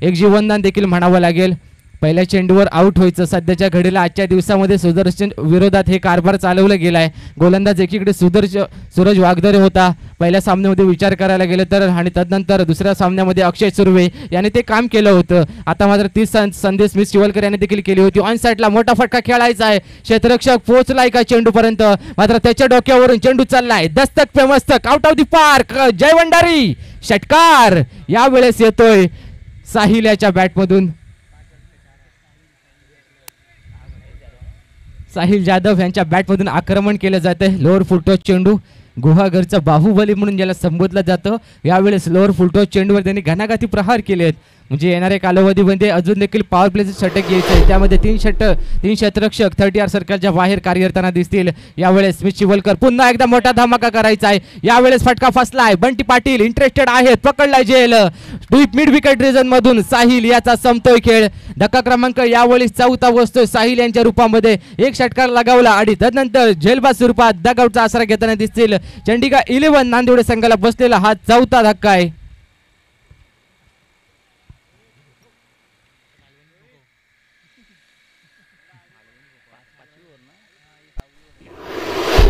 एक जीवनदान देखील म्हणावं लागेल. पहिल्या चेंडूवर आउट व्हायचं. सध्याच्या घडीला आजच्या दिवसामध्ये सुदर्शन विरोधात हे कारभार चालवलं गेलाय. गोलंदाज एकीकडे सूरज वागदरे होता पहिल्या सामन्यामध्ये विचार करायला गेलं तर, आणि तदनंतर दुसऱ्या सामन्यामध्ये अक्षय सुर्वे याने ते काम केलं होतं. आता मात्र तीच संधी स्मिथ शिवलकर याने देखील केली होती. ऑन साईडला मोठा फटका खेळायचा आहे. क्षेत्ररक्षक पोहोचलाय का चेंडू पर्यंत, मात्र त्याच्या डोक्यावरून चेंडू चाललाय. दस्तक पे मस्तक आउट ऑफ द पार्क. जय भंडारी. षटकार यावेळेस येतोय साहिल याच्या बॅटमधून. साहिल जाधव यांच्या बॅटमधून आक्रमण केलं जातं. लोअर फुलटॉस चेंडू गुहागरचा बाहुबली म्हणून ज्याला संबोधलं जातं, यावेळेस लोअर फुलटॉस चेंडूवर त्यांनी घणाघाती प्रहार केले आहेत. म्हणजे येणाऱ्या कालावधीमध्ये अजून देखील पॉवर प्लेचं षटक घ्यायचं आहे. त्यामध्ये तीन शतरक्षक 30R सर्कलच्या बाहेर कार्यरताना दिसतील. यावेळेस स्मित शिवलकर पुन्हा एकदा मोठा धमाका करायचा आहे. यावेळेस फटका फसलाय. बंटी पाटील इंटरेस्टेड आहेत, पकडलाय जेल डीप मिड विकेट रिजन मधून. साहिल याचा संपतोय खेळ. धक्का क्रमांक यावेळेस 4था बसतोय साहिल यांच्या रूपामध्ये. एक षटकार लगावला आणि त्यानंतर झेलबाद स्वरूपात डगआउटचा आसरा घेताना दिसतील. चंडिका 11 नांदिवडे संघाला बसलेला हा 4था धक्का आहे.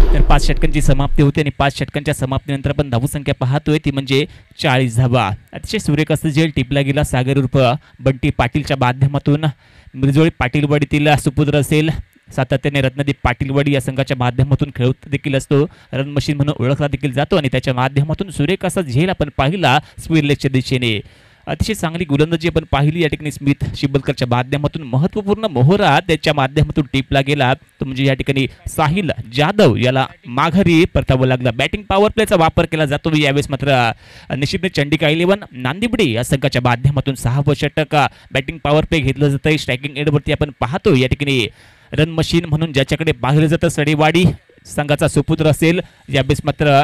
तर 5 षटकांची समाप्ती होते आणि 5 षटकांच्या समाप्तीनंतर आपण धावसंख्या पाहतोय ती म्हणजे 40 धावा. अतिशय सुरेख असं झेल टिपला गेला सागर उर्फ बंटी पाटीलच्या माध्यमातून. मिरजोळी पाटीलवाडीतील सुपुत्र असेल, सातत्याने रत्नदीप पाटीलवाडी या संघाच्या माध्यमातून खेळत देखील असतो. रन मशीन म्हणून ओळखला देखील जातो आणि त्याच्या माध्यमातून सुरेख असा झेल आपण पाहिला स्क्वेअरलेगच्या दिशेने. अतिशय चांगली गोलंदाजी आपण पाहिली या ठिकाणी स्मित शिबलकरच्या माध्यमातून. महत्त्वपूर्ण मोहरा त्याच्या माध्यमातून टिपला गेला तो म्हणजे या ठिकाणी साहिल जाधव याला माघारी परतावं लागला. बॅटिंग पॉवर प्लेचा वापर केला जातो. यावेळेस मात्र निश्चितने चंडिका 11 नांदिवडे या संघाच्या माध्यमातून 6वं षटक बॅटिंग पॉवर प्ले घेतलं जातं. स्ट्रायकिंग एंडवरती आपण पाहतो या ठिकाणी रन मशीन म्हणून ज्याच्याकडे पाहिलं जातं सडेवाडी संघाचा सुपुत्र असेल. यावेळेस मात्र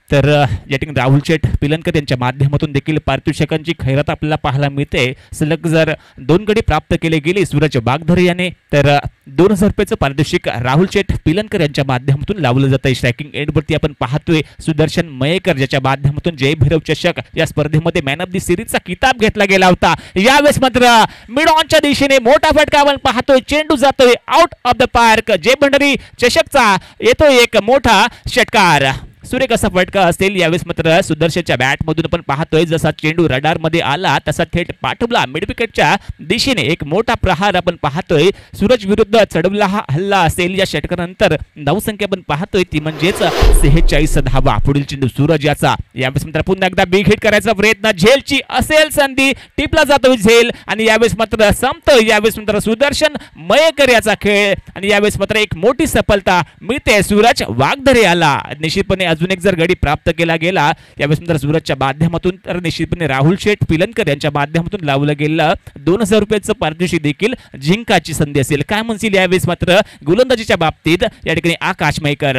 तर या ठिकाणी राहुल शेठ पिलनकर यांच्या माध्यमातून देखील पारितोषिकांची खैरात आपल्याला पाहायला मिळते. सलग जर 2 गडी प्राप्त केले गेले सूरज वाघधरे याने तर 2000 रुपयाचं पारितोषिक राहुल शेठ पिलनकर यांच्या माध्यमातून लावलं जातं. स्ट्रायकिंग एंडवरती आपण पाहतोय सुदर्शन मयेकर ज्याच्या माध्यमातून जय भैरव चषक या स्पर्धेमध्ये मॅन ऑफ द सिरीजचा किताब घेतला गेला होता. यावेळेस मात्र मिड ऑनच्या दिशेने मोठा फटका आपण पाहतोय. चेंडू जातोय आउट ऑफ द पार्क. जय भंडारी चषकचा येतोय एक मोठा षटकार. सुरेख असा फटका असेल. यावेळेस मात्र सुदर्शनच्या बॅटमधून आपण पाहतोय जसा चेंडू रडारमध्ये आला तसा थेट पाठवला मिडविकेटच्या दिशेने. एक मोठा प्रहार आपण पाहतोय. सूरज विरुद्ध चढवला हा हल्ला असेल. या षटकानंतर धावसंख्या आपण पाहतोय ती म्हणजेच 46 धावा. पुढील चेंडू सूरज याचा. यावेळेस मात्र पुन्हा एकदा बिग हिट करायचा प्रयत्न. झेलची असेल संधी, टिपला जातोय झेल आणि यावेळेस मात्र संपतोय. यावेळेस मात्र सुदर्शन मयेकर याचा खेळ आणि यावेळेस मात्र एक मोठी सफलता मिळते सूरज वाघधरे याला. निश्चितपणे अजून एक जर गडी प्राप्त केला गेला यावेळेस नंतर सूरजच्या माध्यमातून तर निश्चितपणे राहुल शेठ पिलनकर यांच्या माध्यमातून लावलं गेलं 2000 रुपयाचं पारितोषिक देखील जिंकायची संधी असेल. काय म्हणतील यावेळेस मात्र गोलंदाजीच्या बाबतीत या ठिकाणी आकाश मयेकर.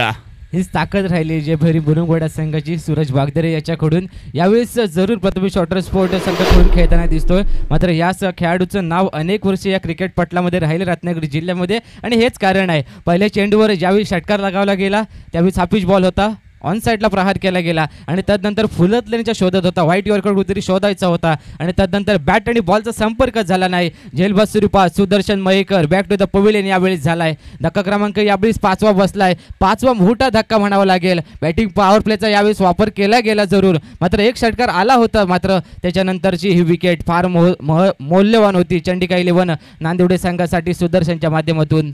हीच ताकद राहिली जे भरी बुरुंगवाडा संघाची सूरज वाघधरे याच्याकडून. यावेळेस जरूर प्रथमेश वॉटर स्पोर्ट संघाकडून खेळताना दिसतोय. मात्र याच खेळाडूचं नाव अनेक वर्षे या क्रिकेट पटलामध्ये राहिले रत्नागिरी जिल्ह्यामध्ये आणि हेच कारण आहे. पहिल्या चेंडूवर ज्यावेळी षटकार लगावला गेला त्यावेळी हाफिज बॉल होता, ऑन साईडला प्रहार केला गेला आणि त्यानंतर फुलत लेनच्या शोधात होता. व्हाईट यॉर्कर कुठेतरी शोधायचा होता आणि त्यानंतर बॅट आणि बॉलचा संपर्क झाला नाही. झेलबाद स्वरूपात Sudarshan Mayekar back to the pavilion यावेळेस झालाय. धक्का क्रमांक यावेळेस 5वा बसलाय. 5वा मोठा धक्का म्हणावा लागेल. बॅटिंग पॉवर प्लेचा यावेळेस वापर केला गेला जरूर, मात्र एक षटकार आला होता. मात्र त्याच्यानंतरची ही विकेट फार मौल्यवान होती चंडिका 11 नांदिवडे संघासाठी सुदर्शनच्या माध्यमातून.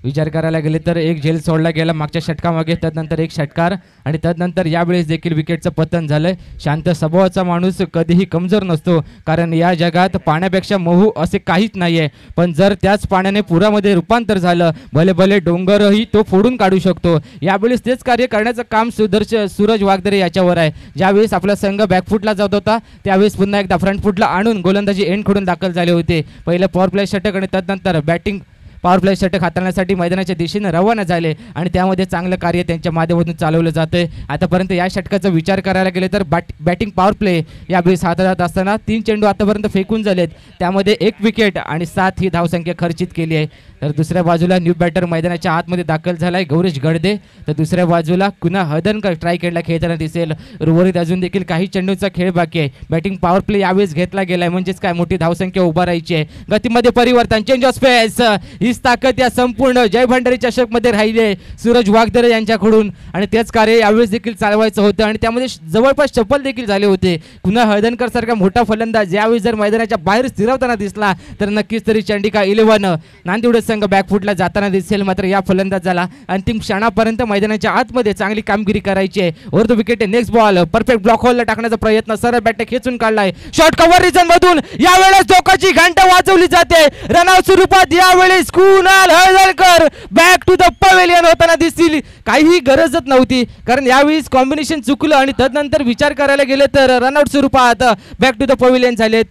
विचार करायला गेले तर एक झेल सोडला गेला मागच्या षटकामागे, त्यानंतर एक षटकार आणि त्यानंतर यावेळेस देखील विकेटचं पतन झालंय. शांत स्वभावाचा माणूस कधीही कमजोर नसतो, कारण या जगात पाण्यापेक्षा मोहू असे काहीच नाहीये. पण जर त्याच पाण्याने पुरामध्ये रूपांतर झालं, भले भले डोंगरही तो फोडून काढू शकतो. यावेळेस तेच कार्य करण्याचं काम सूरज वाघधरे याच्यावर आहे. ज्यावेळेस आपला संघ बॅकफुटला जात होता त्यावेळेस पुन्हा एकदा फ्रंट फुटला आणून गोलंदाजी एंडकडून दाखल झाले होते. पहिलं पॉवर प्ले षटक आणि त्यानंतर बॅटिंग पॉवर प्ले षटक हाताळण्यासाठी मैदानाच्या दिशेने रवाना झाले आणि त्यामध्ये चांगलं कार्य त्यांच्या माध्यमातून चालवलं जातं. आतापर्यंत या षटकाचा विचार करायला गेले तर बॅटिंग पॉवर प्ले यावेळेस हातात असताना 3 चेंडू आतापर्यंत फेकून झालेत, त्यामध्ये 1 विकेट आणि 7 ही धावसंख्या खर्चित केली आहे. तर दुसऱ्या बाजूला न्यू बॅटर मैदानाच्या आतमध्ये दाखल झालाय गौरीश गडदे, तर दुसऱ्या बाजूला कुणा हदनकर ट्रायकेडला खेळताना दिसेल. उर्वरित अजून देखील काही चेंडूचा खेळ बाकी आहे. बॅटिंग पॉवर प्ले यावेळेस घेतला गेलाय, म्हणजेच काय मोठी धावसंख्या उभा राहायची आहे. गतीमध्ये परिवर्तन, चेंज ऑफ स्पेस, हीच ताकद या संपूर्ण जय भंडारी चषकमध्ये राहिली आहे सूरज वाघदरे यांच्याकडून आणि तेच कार्य यावेळेस देखील चालवायचं होतं आणि त्यामध्ये जवळपास चप्पल देखील झाले होते. कुणाल हळदणकर सारखा मोठा फलंदाज यावेळी जर मैदानाच्या बाहेर स्थिरावताना दिसला तर नक्कीच तरी चंडिका 11 नांदिवडे संघ बॅकफुटला जाताना दिसेल. मात्र या फलंदाजाला अंतिम क्षणापर्यंत मैदानाच्या आतमध्ये चांगली कामगिरी करायची आहे. Over the wicket next ball perfect block होलला टाकण्याचा प्रयत्न सरळ बॅट खेचून काढलाय. शॉर्ट कव्हर रिजन मधून यावेळेस धोकाची घंटा वाजवली जाते. रनआउट स्वरूपात यावेळेस Kunal Haldankar back to the pavilion होताना दिसतील. काहीही गरजच नव्हती कारण यावेळी कॉम्बिनेशन चुकलं आणि तदनंतर विचार करायला गेले तर रनआउट स्वरूपात बॅक टू द पवेलियन झालेत.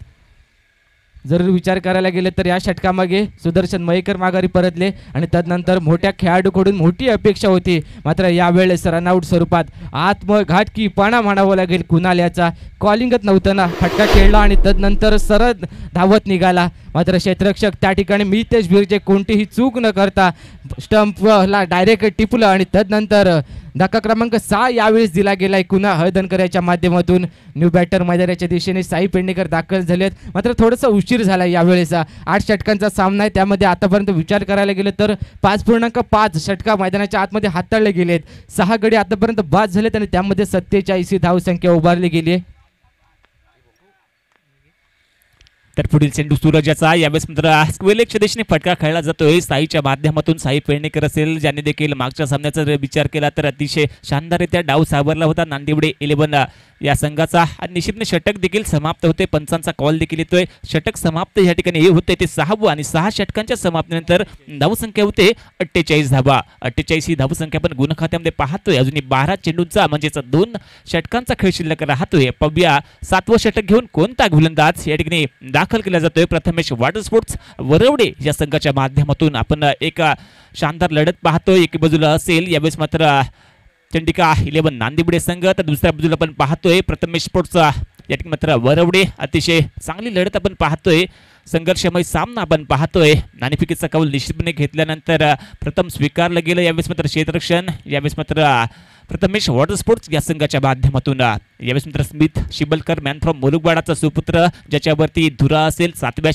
जर विचार करायला गेले तर या षटकामागे सुदर्शन मयेकर माघारी परतले आणि तदनंतर मोठ्या खेळाडूकडून मोठी अपेक्षा होती. मात्र यावेळेस रनआउट स्वरूपात आत्मघातकीपणा म्हणावं लागेल. कुणाल याचा कॉलिंगच नव्हतं ना. फटका खेळला आणि तदनंतर सरळ धावत निघाला. मात्र क्षेत्ररक्षक त्या ठिकाणी मितेश बिर्जे कोणतीही चूक न करता स्टंपला डायरेक्ट टिपलं आणि तदनंतर धक्का क्रमांक 6 यावेळेस दिला गेलाय कुणाल हळदणकर याच्या माध्यमातून. न्यू बॅटर मैदानाच्या दिशेने साई पेडणेकर दाखल झालेत. मात्र थोडासा उशीर झाला यावेळेस. 8 षटकांचा सामना आहे त्यामध्ये आतापर्यंत विचार करायला गेले तर 5.5 षटका मैदानाच्या आतमध्ये हाताळले गेलेत. 6 गडी आतापर्यंत बाद झालेत आणि त्यामध्ये 47 ही धावसंख्या उभारली गेली आहे. तर पुढील चेंडू सूरजाचा यावेळेस मात्र स्क्वेलेगच्या दिशेने फटका खेळला जातोय साईच्या माध्यमातून. साई पेडणेकर असेल ज्याने देखील मागच्या सामन्याचा जर विचार केला तर अतिशय शानदाररित्या डाव सावरला होता नांदिवडे 11 या संघाचा. आणि निश्चितने षटक देखील समाप्त होते. पंचांचा कॉल देखील येतोय. षटक समाप्त या ठिकाणी हे होते ते 6वं आणि 6 षटकांच्या समाप्तीनंतर धावसंख्या होते 48 धावा. 48 ही धावसंख्या पण गुणखात्यामध्ये पाहतोय. अजूनही 12 चेंडूंचा म्हणजेच 2 षटकांचा खेळ शिल्लक राहतोय. पाहूया 7वं षटक घेऊन कोणता गोलंदाज या ठिकाणी दाखल केला जातोय. प्रथमेश वॉटर स्पोर्ट्स वरवडे या संघाच्या माध्यमातून आपण एक शानदार लढत पाहतोय. एकी बाजूला असेल यावेळेस मात्र चंडिका 11 नांदिवडे संघ तर दुसऱ्या बाजूला आपण पाहतोय प्रथमेश स्पोर्ट्सचा या ठिकाणी मात्र वरवडे. अतिशय चांगली लढत आपण पाहतोय. संघर्षमय सामना आपण पाहतोय. नाणेफेकीचा कौल निश्चितपणे घेतल्यानंतर प्रथम स्वीकारलं गेलं यावेळेस मात्र क्षेत्ररक्षण. यावेळेस मात्र प्रथमेश वॉटर स्पोर्ट्स या संघाच्या माध्यमातून. यावेळेस मित्र स्मिथ शिबलकर मॅन फ्रॉम मुलुगवाडाचा सुपुत्र ज्याच्यावरती धुरा असेल 7व्या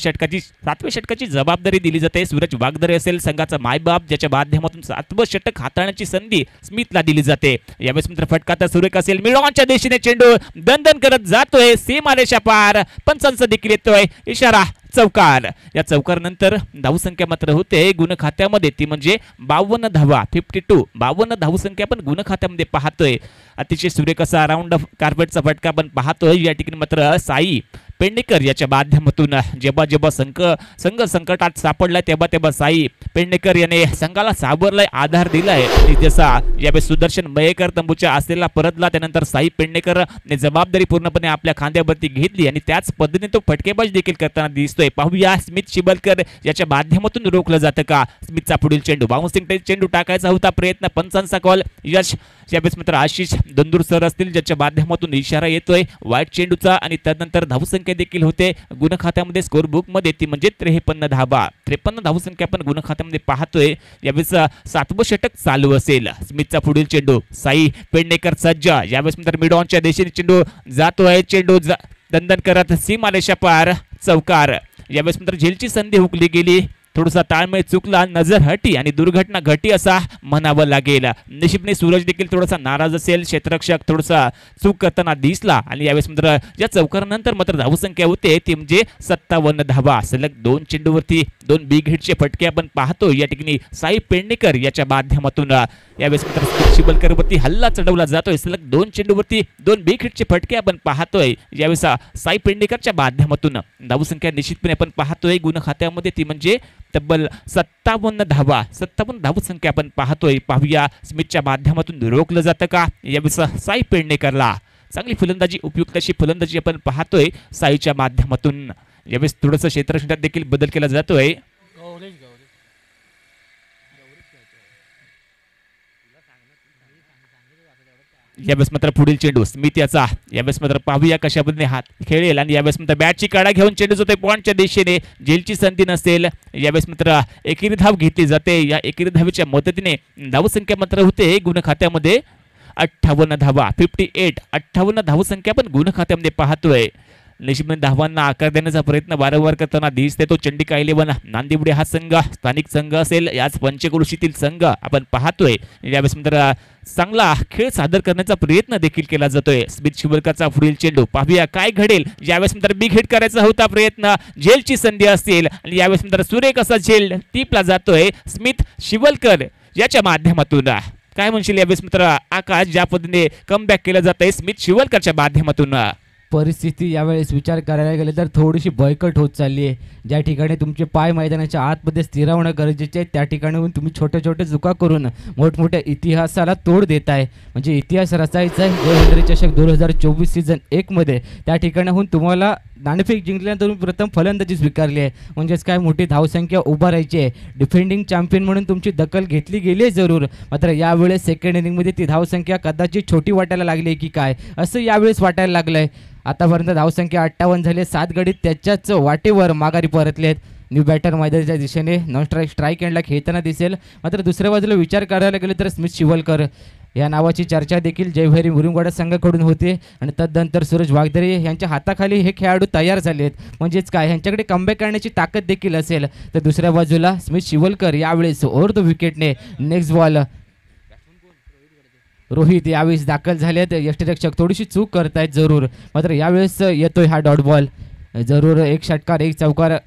षटकाची जबाबदारी दिली जाते. सूरज वाघदरे असेल संघाचा मायबाप ज्याच्या माध्यमातून 7वं षटक हाताळण्याची संधी स्मिथला दिली जाते. यावेळेस मित्र फटका तर सुरेख असेल. मिडॉनच्या दिशेने चेंडू दणदण करत जातोय सीमारेषा पार. पंचांचा देखील येतोय इशारा चौकार. या चौकार नंतर धावसंख्या मात्र होते गुण खात्यामध्ये ती म्हणजे 52 धावा. 52 धावसंख्या पण गुण खात्यामध्ये पाहतोय. अतिशय सुरेख असा राऊंड कार्पेटचा फटका पण पाहतोय. या ठिकाणी मात्र साई पेडणेकर याच्या माध्यमातून जेव्हा संघ संकटात सापडलाय तेव्हा साई पेडणेकर याने संघाला सावरलाय आधार दिलाय. आणि जसा यावेळेस सुदर्शन मयेकर तंबूच्या आसेला परतला त्यानंतर साई पेडणेकर ने जबाबदारी पूर्णपणे आपल्या खांद्यावरती घेतली आणि त्याच पद्धतीने तो फटकेबाजी देखील करताना दिसतोय. पाहूया स्मिथ शिबलकर याच्या माध्यमातून रोखलं जातं का. स्मिथचा पुढील चेंडू बाउन्सिंग चेंडू टाकायचा होता प्रयत्न. पंचांचा कॉल. यश यावेळेस मात्र आशिष दंदूर सर असतील ज्याच्या माध्यमातून इशारा येतोय वाईट चेंडूचा आणि त्यानंतर धावसंख्या देखील होते गुण खात्यामध्ये स्कोर बुक मध्ये ती म्हणजे 53 धावा. 53 धावसंख्या पण गुण खात्यामध्ये पाहतोय. यावेळेस 7वं षटक चालू असेल. स्मिथचा पुढील चेंडू साई पेडणेकर सज्ज. यावेळेस मात्र मिडॉनच्या दिशेने चेंडू जातोय. चेंडू दणदण करत सीमारेषा पार चौकार. यावेळेस मात्र झेलची संधी हुकली गेली. थोडासा ताळमेळ चुकला. नजर हटी आणि दुर्घटना घटी असा म्हणावं लागेल. नशीबने सूरज देखील थोडासा नाराज असेल. क्षेत्ररक्षक थोडासा चूक करताना दिसला आणि यावेळेस मात्र या चौकारानंतर मात्र धावसंख्या होते ती म्हणजे 57 धावा. सलग 2 चेंडूवरती 2 बिग हिटचे फटके आपण पाहतो या ठिकाणी साई पेडणेकर याच्या माध्यमातून. यावेळेस मात्र शिबलकरवरती हल्ला चढवला जातोय. सलग 2 चेंडूवरती 2 बिग हिटचे फटके आपण पाहतोय यावेळेस साई पेडणेकरच्या माध्यमातून. धावसंख्या निश्चितपणे आपण पाहतोय गुण खात्यामध्ये ती म्हणजे तब्बल 57 धावा. 57 धावसंख्या आपण पाहतोय. पाहूया स्मिथच्या माध्यमातून रोखलं जातं का यावेळेस साई पेडणेकरला. चांगली फलंदाजी उपयुक्त अशी फलंदाजी आपण पाहतोय साईच्या माध्यमातून. यावेळेस थोडंसं क्षेत्ररक्षणात देखील बदल केला जातोय. यावेळेस मात्र पुढील चेंडू स्मिथ याचा. यावेळेस मात्र पाहूया कशा पद्धतीने हात खेळेल आणि यावेळेस मात्र बॅटची काढा घेऊन चेंडू जातोय पॉइंटच्या दिशेने. झेलची संधी नसेल. यावेळेस मात्र एकेरी धाव घेतली जाते. या एकेरी धावेच्या मदतीने धावसंख्या मात्र होते गुण खात्यामध्ये 58 धावा. 58 धावसंख्या पण गुण खात्यामध्ये पाहतोय. निश्चितपणे धावांना आकार देण्याचा प्रयत्न वारंवार करताना दिसते तो चंडिका 11 नांदिवडे हा संघ स्थानिक संघ असेल याच पंचक्रोशीतील संघ आपण पाहतोय. यावेळेस मात्र चांगला खेळ सादर करण्याचा प्रयत्न देखील केला जातोय. स्मित शिवलकरचा पुढील चेंडू पाहूया काय घडेल. यावेळेस मात्र बिग हिट करायचा होता प्रयत्न, झेलची संधी असेल आणि यावेळेस मात्र सुरेख असा झेल टीपला जातोय स्मित शिवलकर याच्या माध्यमातून. काय म्हणशील यावेळेस मित्र आकाश, ज्या पद्धतीने कमबॅक केलं जातंय स्मित शिवलकरच्या माध्यमातून? परिस्थिती यावेळेस विचार करायला गेले तर थोडीशी बळकट होत चालली आहे. ज्या ठिकाणी तुमचे पाय मैदानाच्या आतमध्ये स्थिरावणं गरजेचे आहे त्या ठिकाणी तुम्ही छोटे छोटे चुका करून मोठमोठ्या इतिहासाला तोड देत आहे. म्हणजे इतिहास रचायचा आहे. जयहंद्री चषक 2024 सीझन 1मध्ये त्या ठिकाणाहून तुम्हाला नाणेफेक जिंकल्यानंतर तुम्ही प्रथम फलंदाजी स्वीकारली आहे. म्हणजेच काय मोठी धावसंख्या उभारायची आहे. डिफेंडिंग चॅम्पियन म्हणून तुमची दखल घेतली गेली आहे जरूर, मात्र यावेळेस सेकंड इनिंगमध्ये ती धावसंख्या कदाचित छोटी वाटायला लागली आहे की काय असं यावेळेस वाटायला लागलं आहे. आतापर्यंत धावसंख्या 58 झाली, 7 गडी त्याच्याच वाटेवर माघारी परतले आहेत. न्यू बॅटर मैदानाच्या दिशेने नॉन स्ट्राईक एंडला खेळताना दिसेल. मात्र दुसऱ्या बाजूला विचार करायला गेले तर स्मित शिवलकर या नावाची चर्चा देखील जयभैरी मुरुमवाडा संघाकडून होते आणि तदनंतर सूरज वागदरे यांच्या हाताखाली हे खेळाडू तयार झाले आहेत. म्हणजेच काय ह्यांच्याकडे कमबॅक करण्याची ताकद देखील असेल. तर दुसऱ्या बाजूला स्मित शिवलकर यावेळेस ओव्हर द विकेटने नेक्स्ट बॉल रोहित यावेळेस दाखल झालेत. यष्टिरक्षक थोडीशी चूक करतायत जरूर, मात्र यावेळेस येतोय हा डॉट बॉल. जरूर एक षटकार, एक चौकार,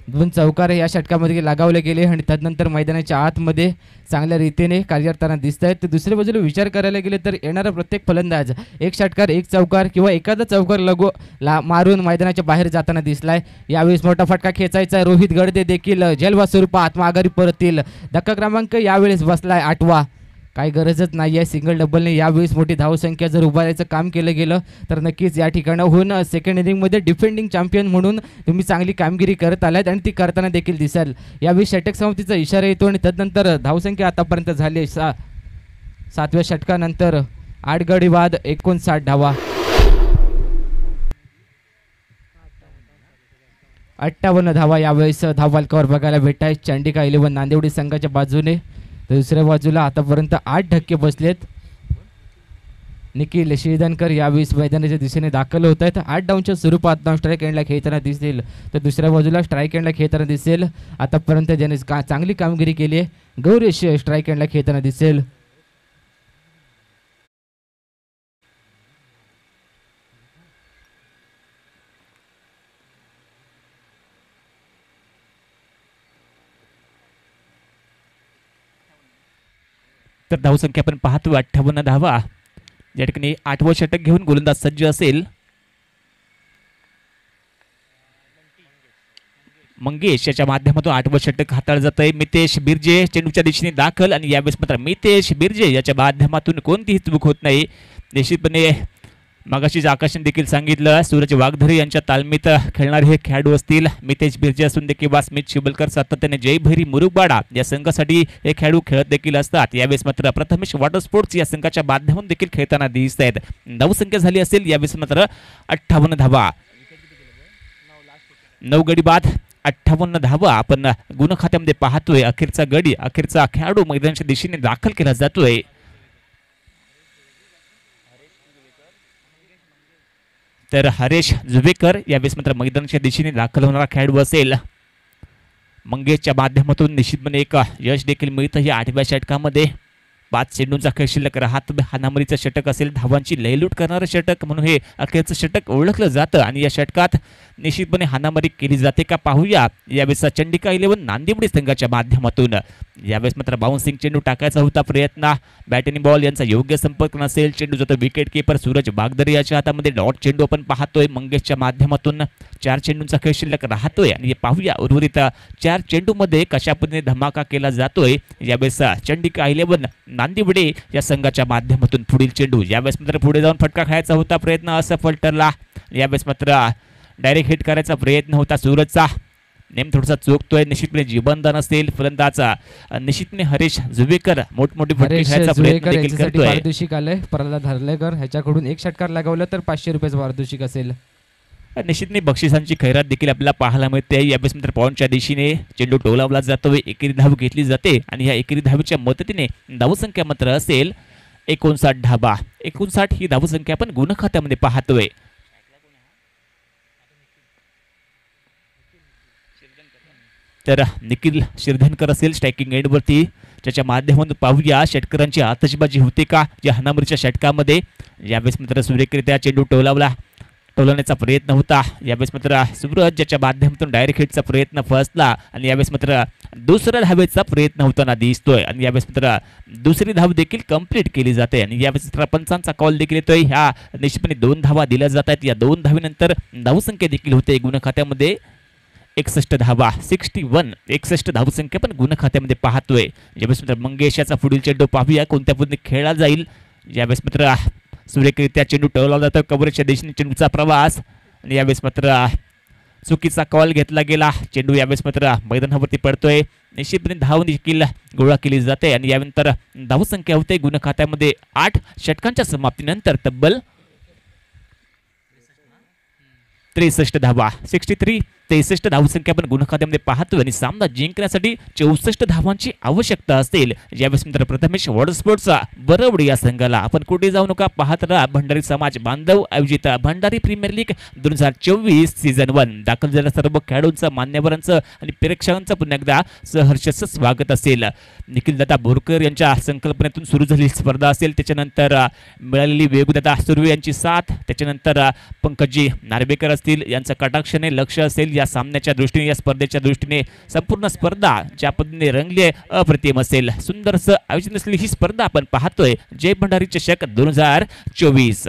दोन चौकार या षटकामध्ये लगावले गेले आणि तदनंतर मैदानाच्या आतमध्ये चांगल्या रीतीने कार्यरताना दिसत आहेत. तर दुसऱ्या बाजूला विचार करायला गेले तर येणारा प्रत्येक फलंदाज एक षटकार, एक चौकार किंवा एखादा चौकार मारून मैदानाच्या बाहेर जाताना दिसलाय. यावेळेस मोठा फटका खेचायचा. रोहित गडदे देखील जलवा स्वरूपात माघारी परतील. धक्का क्रमांक यावेळेस बसलाय 8वा. काही गरजच नाही आहे. सिंगल डबलने यावेळेस मोठी धावसंख्या जर उभारायचं काम केलं गेलं तर नक्कीच या ठिकाणाहून सेकंड इनिंगमध्ये डिफेंडिंग चॅम्पियन म्हणून तुम्ही चांगली कामगिरी करत आलात आणि ती करताना देखील दिसेल. यावेळी षटक समाप्तीचा इशारा येतो आणि तदनंतर धावसंख्या आतापर्यंत झाली 7व्या षटकानंतर 8 गडी बाद 59 धावा. 58 धावा यावेळेस धावबालकावर बघायला भेटत आहेत चंडिका 11 नांदिवडी संघाच्या बाजूने. तर दुसऱ्या बाजूला आतापर्यंत 8 धक्के बसलेत. निखिल शिरदनकर यावेळेस मैदानाच्या दिशेने दाखल होत आहेत. 8 डाऊनच्या स्वरूपात स्ट्राईक एंडला खेळताना दिसतील. तर दुसऱ्या बाजूला स्ट्राईक एंडला खेळताना दिसेल. आतापर्यंत ज्याने चांगली कामगिरी केली आहे गौरेश स्ट्राईक एंडला खेळताना दिसेल. तर धावसंख्या आपण पाहतो 58 धावा. या ठिकाणी 8वं षटक घेऊन गोलंदाज सज्ज असेल. मंगेश याच्या माध्यमातून 8वं षटक हाताळलं जात आहे. मितेश बिर्जे चेंडूच्या दिशेने दाखल आणि यावेळेस मात्र मितेश बिर्जे याच्या माध्यमातून कोणतीही चूक होत नाही. निश्चितपणे मागाशीच आकाशने देखील सांगितलं सूरज वागधरे यांच्या तालमीत खेळणारे हे खेळाडू असतील. मितेश बिर्जे असून देखील किंवा स्मित शिवलकर सातत्याने जयभैरी मुरुमवाडा या संघासाठी हे खेळाडू खेळत देखील असतात. यावेळेस मात्र प्रथमेश वॉटर स्पोर्ट्स या संघाच्या माध्यमातून देखील खेळताना दिसत आहेत. धावसंख्या झाली असेल यावेळेस मात्र 58 धावा. 9 गडी बाद 58 धावा आपण गुण खात्यामध्ये पाहतोय. अखेरचा गडी, अखेरचा खेळाडू मैदानाच्या दिशेने दाखल केला जातोय. तर हरेश जुवेकर यावेळेस मात्र मैदानाच्या दिशेने दाखल होणारा खेळाडू असेल. मंगेशच्या माध्यमातून निश्चितपणे एक यश देखील मिळतं या 8व्या षटकामध्ये. 5 चेंडूंचा खेळ शिल्लक राहत हानामरीचं षटक असेल. धावांची लयलूट करणारं षटक म्हणून हे अखेरचं षटक ओळखलं जातं आणि या षटकात निश्चितपणे हानामरी केली जाते का पाहूया. यावेळेस चंडिका 11 नांदिवडी संघाच्या माध्यमातून. यावेळेस मात्र बाउन्सिंग चेंडू टाकायचा होता प्रयत्न. बॅट आणि बॉल यांचा योग्य संपर्क नसेल. चेंडू जातो विकेट किपर सूरज वागदरे याच्या हातामध्ये. डॉट चेंडू आपण पाहतोय मंगेशच्या माध्यमातून. 4 चेंडूंचा खेळ शिल्लक राहतोय आणि पाहूया उर्वरित 4 चेंडूमध्ये कशा पद्धतीने धमाका केला जातोय. यावेळेस चंडिका 11 नांदिवडे या संघाच्या माध्यमातून पुढील चेंडू. यावेळेस मात्र पुढे जाऊन फटका खायचा होता प्रयत्न असफल ठरला. यावेळेस मात्र डायरेक्ट हिट करायचा प्रयत्न होता सूरजचा. नेम थोडासा चुकतोय. निश्चितपणे जीवनदान असेल फलंदाचा. निश्चितपणे हरेश जुवेकर मोठमोठी फटके खायचा प्रयत्न देखील करतोय. पारितोषिक आलंय प्रल्हाद हरलेकर ह्याच्याकडून एक षटकार लगावलं तर 500 रुपयाचं पारितोषिक असेल. निश्चितने बक्षिसांची खैरात देखील आपल्याला पाहायला मिळते. यावेळेस मात्र पॉईंटच्या दिशेने चेंडू टोलावला जातोय. एकेरी धाव घेतली जाते आणि या एकेरी धावेच्या मदतीने धावसंख्या मात्र असेल 59 धावा. 59 ही धावसंख्या आपण गुणखात्यामध्ये पाहतोय. तर निखिल शिरधनकर असेल स्ट्रायकिंग एंडवरती, ज्याच्या माध्यमातून पाहूया षटकरांची आतषबाजी होते का या हाणामारीच्या षटकामध्ये. यावेळेस मात्र सुरेखरित्या चेंडू टोलवण्याचा प्रयत्न होता. यावेळेस मात्र सूरज ज्याच्या माध्यमातून डायरेक्ट हिटचा प्रयत्न फसला आणि यावेळेस मात्र दुसऱ्या धावेचा प्रयत्न होताना दिसतोय आणि यावेळेस मात्र दुसरी धाव देखील कंप्लीट केली जाते आणि यावेळेस मात्र पंचांचा कॉल देखील येतोय. ह्या निश्चितपणे 2 धावा दिल्या जात आहेत. या 2 धावेनंतर धावसंख्या देखील होते गुणखात्यामध्ये 61 धावा. 61 धावसंख्या पण गुणखात्यामध्ये पाहतोय. यावेळेस मात्र मंगेश याचा पुढील चेंडू पाहूया कोणत्या पद्धतीने खेळला जाईल. यावेळेस मात्र सुरेखरित्या चेंडू टळवला जातो. कव्हरेजच्या दिशेने चेंडूचा प्रवास आणि यावेळेस मात्र चुकीचा कॉल घेतला गेला. चेंडू यावेळेस मात्र मैदानावरती पडतोय. निश्चितपणे धाव देखील गोळा केली जाते आणि यानंतर धावसंख्या होते गुणखात्यामध्ये 8 षटकांच्या समाप्तीनंतर तब्बल 63 धावा. 63 धावसंख्या आपण गुणखात्यामध्ये पाहतो आणि सामना जिंकण्यासाठी 64 धावांची आवश्यकता असेल. यावेळेस मित्र प्रथमेश वॉटर स्पोर्ट्सचा बरवडी या संघाला आपण कुठे जाऊ नका, पाहत राहा भंडारी समाज बांधव आयोजित भंडारी प्रीमियर लीग 2024 सीझन 1. दाखल झालेल्या सर्व खेळाडूंचं, मान्यवरांचं आणि प्रेक्षकांचं पुन्हा एकदा सहर्ष स्वागत असेल. निखिलदादा बोरकर यांच्या संकल्पनेतून सुरू झालेली स्पर्धा असेल, त्याच्यानंतर मिळालेली वेगुदादा सुर्वे यांची साथ, त्याच्यानंतर पंकजी नार्वेकर असतील यांचं कटाक्षाने लक्ष असेल या सामन्याच्या दृष्टीने, या स्पर्धेच्या दृष्टीने. संपूर्ण स्पर्धा ज्या पद्धतीने रंगली अप्रतिम असेल. सुंदरसं आयोजन असलेली ही स्पर्धा आपण पाहतोय जय भंडारी चषक 2024.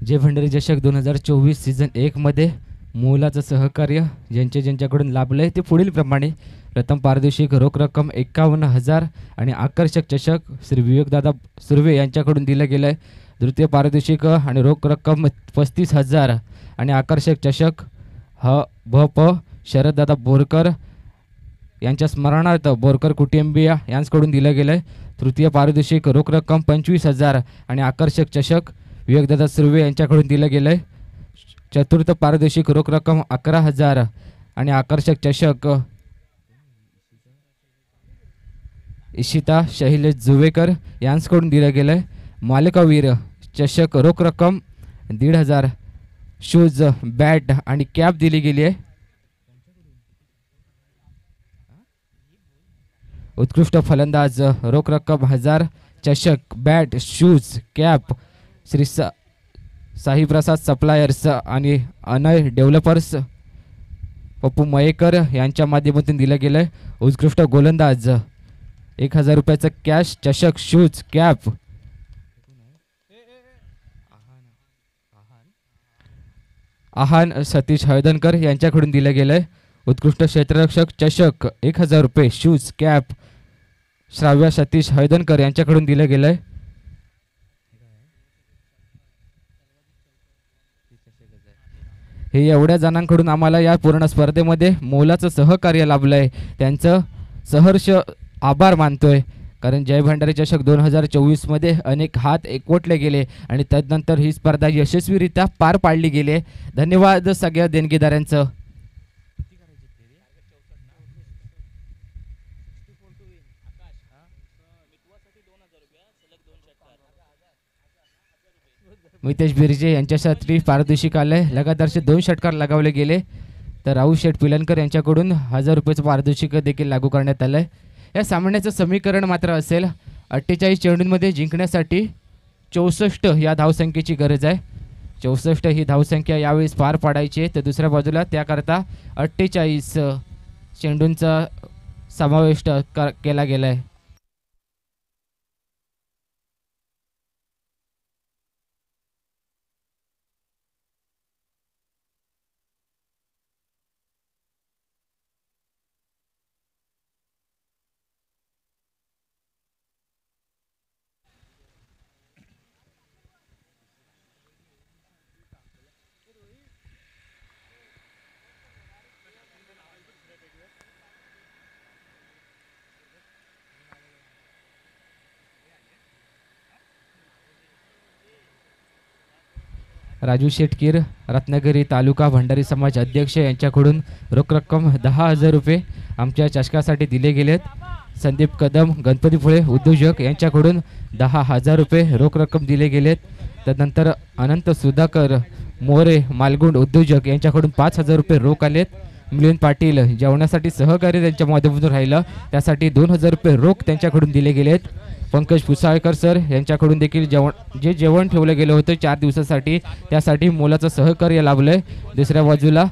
जय भंडारी चषक 2024 सीझन 1 मध्ये मोलाचं सहकार्य ज्यांच्याकडून लाभलंय ते पुढील प्रमाणे. प्रथम पारितोषिक रोख रक्कम 51,000 आणि आकर्षक चषक श्री विवेकदादा सुर्वे यांच्याकडून दिलं गेलं आहे. द्वितीय पारितोषिक आणि रोख रक्कम 35,000 आणि आकर्षक चषक भ.प. शरददादा बोरकर यांच्या स्मरणार्थ बोरकर कुटुंबीय यांच्याकडून दिलं गेलं आहे. तृतीय पारितोषिक रोख रक्कम 25,000 आणि आकर्षक चषक विवेकदादा सुर्वे यांच्याकडून दिलं गेलं आहे. चतुर्थ पारितोषिक रोख रक्कम 11,000 आणि आकर्षक चषक इशिता शैलेश जुवेकर यांच्याकडून दिलं गेलं आहे. मालिकावीर चषक रोख रक्कम 1,500, शूज, बॅट आणि कॅप दिली गेली आहे. उत्कृष्ट फलंदाज रोख रक्कम 1,000, चषक, bat, shoes, cap Shri Saiprasad suppliers आणि अनय डेव्हलपर्स पप्पू मयेकर यांच्या माध्यमातून दिलं गेलं आहे. उत्कृष्ट गोलंदाज 1,000 रुपयाचं कॅश, चषक, शूज, कॅप आहान सतीश हळदणकर यांच्याकडून दिलं गेलं आहे. उत्कृष्ट क्षेत्ररक्षक चषक 1,000 रुपये, शूज, कॅप श्राव्या सतीश हळदणकर यांच्याकडून दिलं गेलं आहे. हे एवढ्या जणांकडून आम्हाला या पूर्ण स्पर्धेमध्ये मोलाचं सहकार्य लाभलं आहे. त्यांचं सहर्ष आभार मानतोय, कारण जय भंडारी चषक 2024 मध्ये अनेक हात एकवटले गेले आणि तदनंतर ही स्पर्धा यशस्वीरित्या पार पाडली गेली आहे. धन्यवाद सगळ्या देणगीदारांचं. मितेश बिर्जे यांच्यासाठी पारितोषिक आलंय. लगातारचे 2 षटकार लगावले गेले. तर राहुल शेठ पिलनकर यांच्याकडून 1,000 रुपयाचं पारितोषिक देखील लागू करण्यात आलं आहे. या सामन्याचं समीकरण मात्र असेल 48 चेंडूंमध्ये जिंकण्यासाठी 64 या धावसंख्येची गरज आहे. 64 ही धावसंख्या यावेळेस पार पाडायची आहे. तर दुसऱ्या बाजूला त्याकरता 48 चेंडूंचा समावेश केला गेला आहे. राजू शेटकीर रत्नागिरी तालुका भंडारी समाज अध्यक्ष यांच्याकडून रोख रक्कम 10,000 रुपये आमच्या चषकासाठी दिले गेलेत. संदीप कदम गणपतीपुळे उद्योजक यांच्याकडून 10,000 रुपये रोख रक्कम दिले गेलेत. त्यानंतर अनंत सुधाकर मोरे मालगुंड उद्योजक यांच्याकडून 5,000 रुपये रोख आलेत. मिलिंद पाटील जेवणासाठी सहकार्य त्यांच्या माध्यमातून राहिलं त्यासाठी 2,000 रुपये रोख त्यांच्याकडून दिले गेलेत. पंकज पुसाळकर सर यांच्याकडून देखील जेवण ठेवलं गेलं होतं 4 दिवसासाठी त्यासाठी मोलाचं सहकार्य लाभलंय. दुसऱ्या बाजूला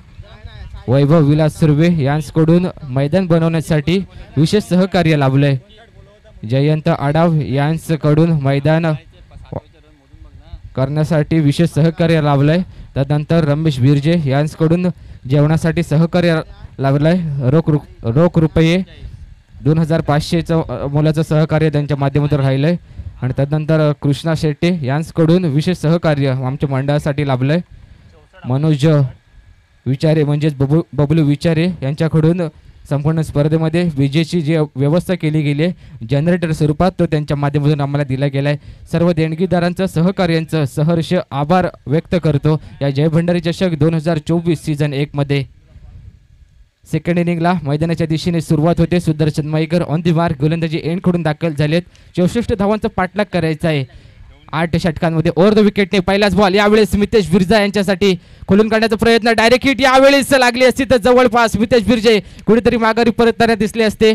वैभव विलास सुर्वे यांच्याकडून मैदान बनवण्यासाठी विशेष सहकार्य लाभलंय. जयंत आडाव यांच्याकडून मैदान करण्यासाठी विशेष सहकार्य लाभलंय. त्यानंतर रमेश बिर्जे यांच्याकडून जेवणासाठी सहकार्य लाभलंय. रोख रुपये 2,500चं मोलाचं सहकार्य त्यांच्या माध्यमातून राहिलंय. आणि त्यानंतर कृष्णा शेट्टे यांच्याकडून विशेष सहकार्य आमच्या मंडळासाठी लाभलंय. मनोज विचारे म्हणजेच बबलू विचारे यांच्याकडून संपूर्ण स्पर्धेमध्ये विजेची जी व्यवस्था केली गेली आहे जनरेटर स्वरूपात तो त्यांच्या माध्यमातून आम्हाला दिला गेला आहे. सर्व देणगीदारांचं सहकार्यांचं सहर्ष आभार व्यक्त करतो. या जय भंडारी चषक 2024 सीझन 1 मध्ये सेकंड इनिंगला मैदानाच्या दिशेने सुरुवात होते. Sudarshan Mayekar on the mark गोलंदाजी एंडकडून दाखल झालेत. 64 धावांचा पाठलाग करायचा आहे 8 षटकांमध्ये. ओव्हर द विकेटने पहिलाच बॉल यावेळेस मितेश बिर्जा यांच्यासाठी खोलून काढण्याचा प्रयत्न. डायरेक्ट हिट यावेळेस लागली असती तर जवळपास मितेश बिर्जे कुठेतरी माघारी परतताना दिसले असते.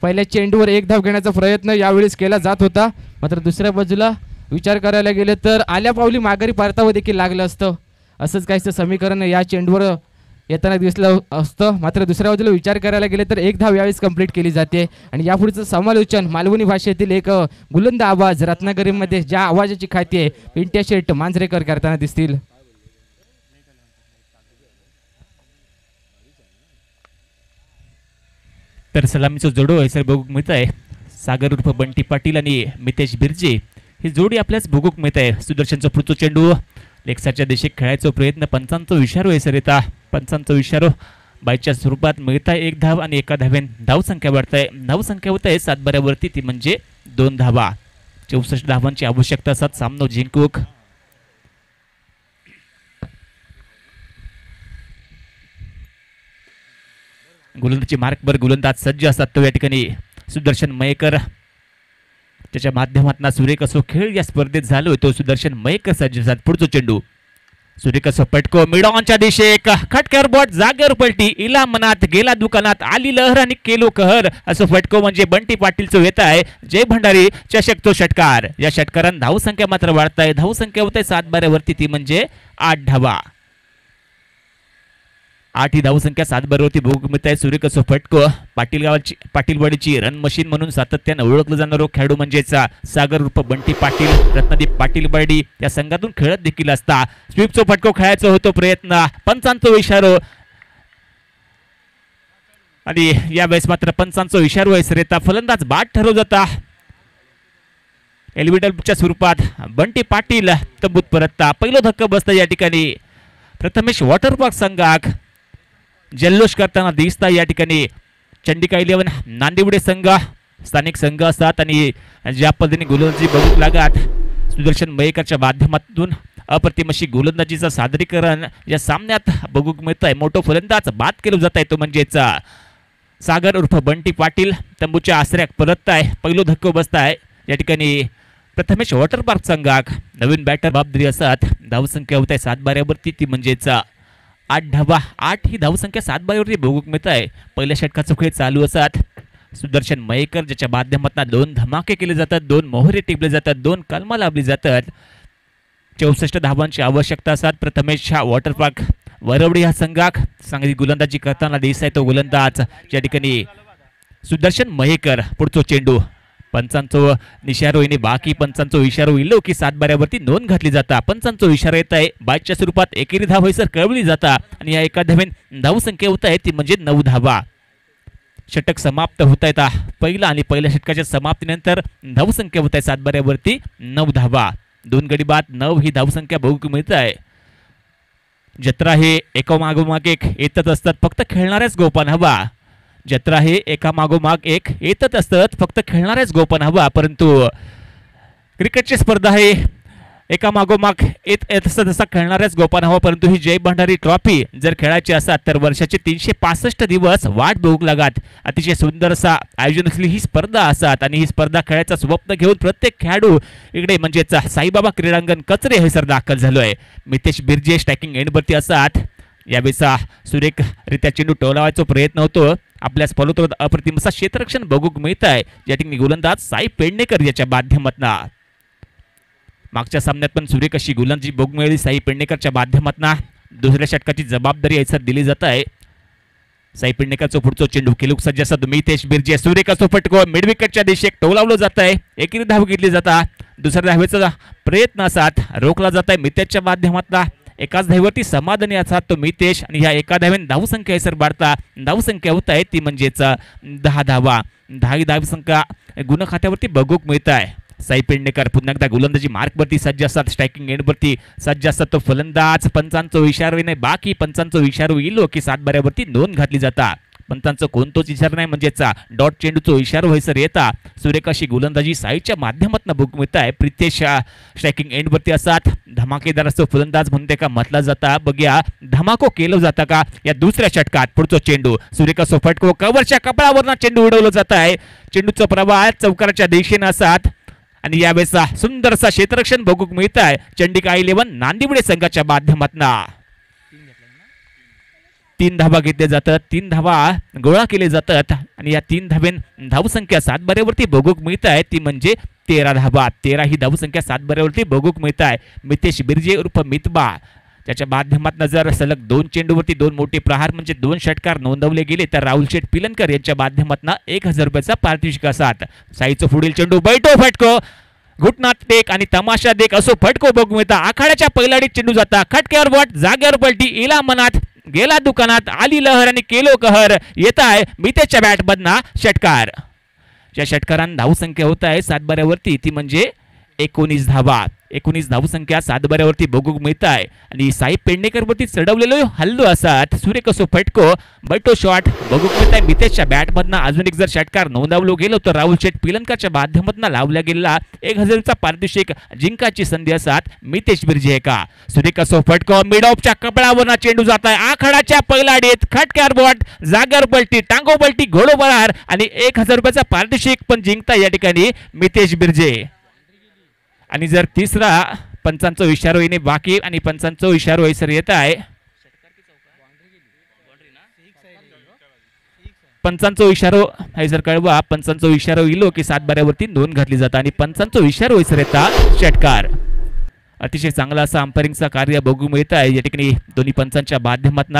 पहिल्या चेंडूवर 1 धाव घेण्याचा प्रयत्न यावेळेस केला जात होता. मात्र दुसऱ्या बाजूला विचार करायला गेले तर आल्या पावली माघारी परतावं देखील लागलं असतं. असंच काहीसं समीकरण या चेंडूवर येताना दिसलं असतं. मात्र दुसऱ्या बाजूला विचार करायला गेले तर 1 धाव यावेळेस कंप्लीट केली जाते. आणि यापुढचं समालोचन मालवणी भाषेतील एक बुलंद आवाज रत्नागिरीमध्ये ज्या आवाजाची ख्याती आहे पिंट्या शेट मांजरेकर करताना दिसतील. तर सलामीचं जोडो आहे सर बघूक मिळत आहे. सागर उर्फ बंटी पाटील आणि मितेश बिर्जे ही जोडी आपल्याच बघूक मिळत आहे. सुदर्शनचा पुढचा चेंडू लेक्साच्या दिशेत खेळायचा प्रयत्न. पंचांचा विचारो आहे सर येता. पंचांचा विचारो बायच्या स्वरूपात मिळत आहे 1 धाव आणि 1 धावेन धावसंख्या वाढत आहे. धावसंख्या होत आहे 7 बऱ्यावरती ती म्हणजे 2 धावा. 64 धावांची आवश्यकता असतात सामना जिंकूक. गोलंदाजी मार्कवर गोलंदाज सज्ज असतात तो या ठिकाणी सुदर्शन मयेकर त्याच्या माध्यमातून सुरेख असो खेळ या स्पर्धेत झालोय तो सुदर्शन मयेकर सज्ज असतात. पुढचा चेंडू सुरेख असो पटको मिडॉनच्या दिशे खटकर बॉट जागेवर पलटी. इला मनात गेला दुकानात आली लहर आणि केलो कहर असं फटको म्हणजे बंटी पाटीलचं येत आहे जय भंडारी चषक तो षटकार. या षटकारांत धावसंख्या मात्र वाढत आहे. धावसंख्या होत आहे 7 बऱ्यावरती ती म्हणजे 8 धावा. 8 ही धावसंख्या 7 बरोबरती भोग मिळत आहे. सुरेख असो फटको पाटीलवाडीची रन मशीन म्हणून सातत्यानं ओळखलं जाणारो खेळाडू म्हणजेच सागर उर्फ बंटी पाटील रत्नदीप पाटीलवाडी या संघातून खेळत देखील असता. स्वीपचा फटको खेळायचा होतो प्रयत्न. पंचांचा इशारो आणि यावेळेस मात्र पंचांचा इशारो आहे सरेता. फलंदाज बाद ठरव जाता. एलिव्हेटरच्या स्वरूपात बंटी पाटील तंबूत परतता. पहिलं धक्का बसता या ठिकाणी प्रथमेश वॉटर पार्क संघाक जल्लोष करताना दिसता. या ठिकाणी चंडिका 11 नांदिवडे संघ स्थानिक संघ असतात आणि ज्या पद्धतीने गोलंदाजी बघू लागत सुदर्शन मयेकरच्या माध्यमातून अप्रतिम अशी गोलंदाजीचं सादरीकरण या सामन्यात बघू मिळत आहे. मोठं फलंदाज बाद केलं जात आहे तो म्हणजेच सागर उर्फ बंटी पाटील तंबूच्या आश्रयात परत आहे. पहिलो धक्को बसताय या ठिकाणी प्रथमेश वॉटर पार्क संघाक नवीन बॅटर बाबदरी असतात. धावसंख्या होत आहे 7 बऱ्यावरती ती म्हणजेच 8 धावा. 8 ही धावसंख्या 7 बऱ्यावरती बघूक मिळत आहे. पहिल्या षटकाचा खेळ चालू असतात. सुदर्शन मयेकर ज्याच्या माध्यमातून 2 धमाके केले जातात, 2 मोहरे टिपले जातात, 2 कलमा लाभली जातात. 64 धावांची आवश्यकता असतात. प्रथमेश वॉटर पार्क वरवडी हा संघाक चांगली गोलंदाजी करताना दिसत आहे तो गोलंदाज या ठिकाणी सुदर्शन मयेकर. पुढचा चेंडू पंचांचो इशारो येणे बाकी पंचांचो इशारो इल्लो की 7 बऱ्यावरती नोंद घातली जाता. पंचांचो इशारा येत आहे बायच्या स्वरूपात एकेरी धाव होईसर कळवली जाता आणि या एका धावेन धावसंख्या होत आहे ती म्हणजे 9 धावा. षटक समाप्त होत आहेत. पहिला आणि पहिल्या षटकाच्या समाप्तीनंतर धावसंख्या होत आहे 7 बऱ्यावरती 9 धावा. 2 गडी बाद 9 ही धावसंख्या बघू मिळत आहे. जत्रा हे एका मागोमाग एक येतच असतात फक्त खेळणाऱ्याच गोपान हवा. जत्रा हे एका मागोमाग एक येतच असतात फक्त खेळणाऱ्याच गोपान हवा. परंतु क्रिकेटची स्पर्धा हे एका मागोमाग येत तसा खेळणाऱ्याच गोपान हवा, परंतु ही जय भंडारी ट्रॉफी जर खेळायची असतात तर वर्षाचे 365 दिवस वाट बघू लागत. अतिशय सुंदर असा आयोजन असलेली ही स्पर्धा असतात आणि ही स्पर्धा खेळायचा स्वप्न घेऊन प्रत्येक खेळाडू इकडे म्हणजेच साईबाबा क्रीडांगण कचरे हे सर दाखल झालो आहे. मितेश बिर्जे स्ट्रायकिंग एंडवरती असतात. यावेळेचा सुरेखरित्या चेंडू टोलावायचा प्रयत्न होतो. आपल्यास फॉलोत अप्रतिम असा क्षेत्ररक्षण बघूक मिळत आहे, ज्या ठिकाणी गोलंदाज साई पेडणेकर याच्या माध्यमातून. मागच्या सामन्यात पण सुरेख अशी गोलंदाजी बघूक मिळाली साई पेडणेकरच्या माध्यमातून. दुसऱ्या षटकाची जबाबदारी यासर दिली जात आहे. साई पेडणेकरचा पुढचा चेंडू खेळूक सज्ज असतात. मितेश बिर्जे सुरेख असो फटको मिड विकेटच्या दिशेक टोलावलं जात आहे. एकेरी धाव घेतली जाता. दुसऱ्या धावेचा प्रयत्न असात रोखला जात आहे मितेशच्या माध्यमातून. एकाच धावेवरती समाधानी असतात तो मितेश आणि ह्या एका धावेने धावसंख्या सर वाढता. धावसंख्या होत आहे ती म्हणजेच 10 धावा. 10 धावसंख्या गुण खात्यावरती बघूक मिळत आहे. साई पेडणेकर पुन्हा एकदा गोलंदाजी मार्कवरती सज्ज असतात. स्ट्रायकिंग एंडवरती सज्ज असतात तो फलंदाज. पंचांचा इशारा नाही, बाकी पंचांचा इशारा येईल की 7 बाऱ्यावरती नोंद घातली जाता. पंचांचा कोणतोच इशारा नाही म्हणजेच डॉट चेंडूचा इशारा व्हायसर येता. सुरेख अशी गोलंदाजी साईच्या माध्यमातून बघू मिळत आहे. प्रितेश स्ट्रायकिंग एंडवरती असतात. धमाकेदार असतो फलंदाज म्हणते का म्हटला जाता. बघूया धमाको केलं जातं का या दुसऱ्या षटकात. पुढचा चेंडू सुरेख असो फटको कव्हरच्या कपडावरनं चेंडू उडवलं जात आहे. चेंडूचा प्रवाह चौकाराच्या दिशेने असतात आणि यावेळेचा सुंदरसा क्षेत्ररक्षण बघूक मिळत आहे चंडिका 11 नांदिवडे संघाच्या माध्यमातून. 3 धावा घेतले जातात. 3 धावा गोळा केले जातात आणि या 3 धावेन धावसंख्या 7 बाऱ्यावरती बघूक मिळत आहे ती म्हणजे 13 धावा. 13 ही धावसंख्या 7 बाऱ्यावरती बघूक मिळत आहे. मितेश बिर्जे उर्फ मितबा त्याच्या माध्यमातून जर सलग 2 चेंडूवरती 2 मोठे प्रहार म्हणजे 2 षटकार नोंदवले गेले तर राहुल शेठ पिलनकर यांच्या माध्यमातून 1000 रुपयाचा पारितोषिक असतात. साईचं पुढील चेंडू बैठो फटको घुटनात टेक आणि तमाशा देख असो फटको बघू मिळता. आखाड्याच्या पहिलाडीत चेंडू जाता. खटक्यावर बट जाग्यावर पलटी इला मनात गेला दुकानात आली लहर आणि केलो कहर. येत आहे मितेशच्या बॅटमधना षटकार. या षटकारांना धावसंख्या होत आहे 7 बाऱ्यावरती ती म्हणजे 19 धावा. 19 धावसंख्या 7 बाऱ्यावरती बघूक मिळत आहे आणि साई पेडणेकर वरती चढवलेलो हल्लो असतात. सुरेख असो फटको बैठो शॉट बघूक मिळत आहे मितेशच्या बॅटमधनं. अजून एक जर षटकार नोंदवलो गेलो तर राहुल शेठ पिलनकरच्या माध्यमातून लावला गेलेला 1000चा पारितोषिक जिंकाची संधी असतात मितेश बिर्जे का. सुरेख असो फटको मिड ऑफच्या कपडावरनं चेंडू जात आहे. आखाडाच्या पहिलाडीत खटक्यावर बॉट जागर पलटी टांगो पलटी घोडो बरार आणि 1000 रुपयाचा पारितोषिक पण जिंकता या ठिकाणी मितेश बिर्जे. आणि जर तिसरा पंचांचा इशारा येणे बाकी आणि पंचांचा इशारा सर येत आहे. पंचांचा इशारा हे जर कळवा पंचांचा इशारा येलो की 7 बाऱ्यावरती नोंद घातली जातात आणि पंचांचा इशारा सर येता षटकार. अतिशय चांगला असा अंपायरिंगचा कार्य बघू मिळत आहे या ठिकाणी दोन्ही पंचांच्या माध्यमातून.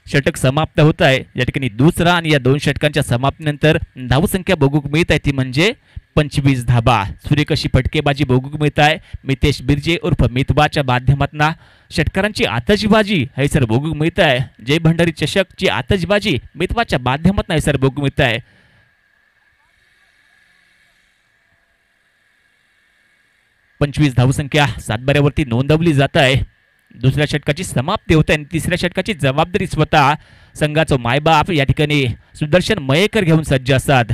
षटक समाप्त होत आहे या ठिकाणी दुसरा आणि या 2 षटकांच्या समाप्तीनंतर धावसंख्या बघूक मिळत आहे ती म्हणजे 25 धाबा. सुरेख अशी फटकेबाजी बघूक मिळत आहे मितेश बिर्जे उर्फ मितबाच्या माध्यमातून. षटकारांची आतषबाजी हे सर बघूक मिळत आहे. जय भंडारी चषकची आतषबाजी मितबाच्या माध्यमातून हे सर बघूक मिळत आहे. 25 धावसंख्या 7 बाऱ्यावरती नोंदवली जात आहे. दुसऱ्या षटकाची समाप्ती होते आणि तिसऱ्या षटकाची जबाबदारी स्वतः संघाचा मायबाप या ठिकाणी सुदर्शन मयेकर घेऊन सज्ज असतात.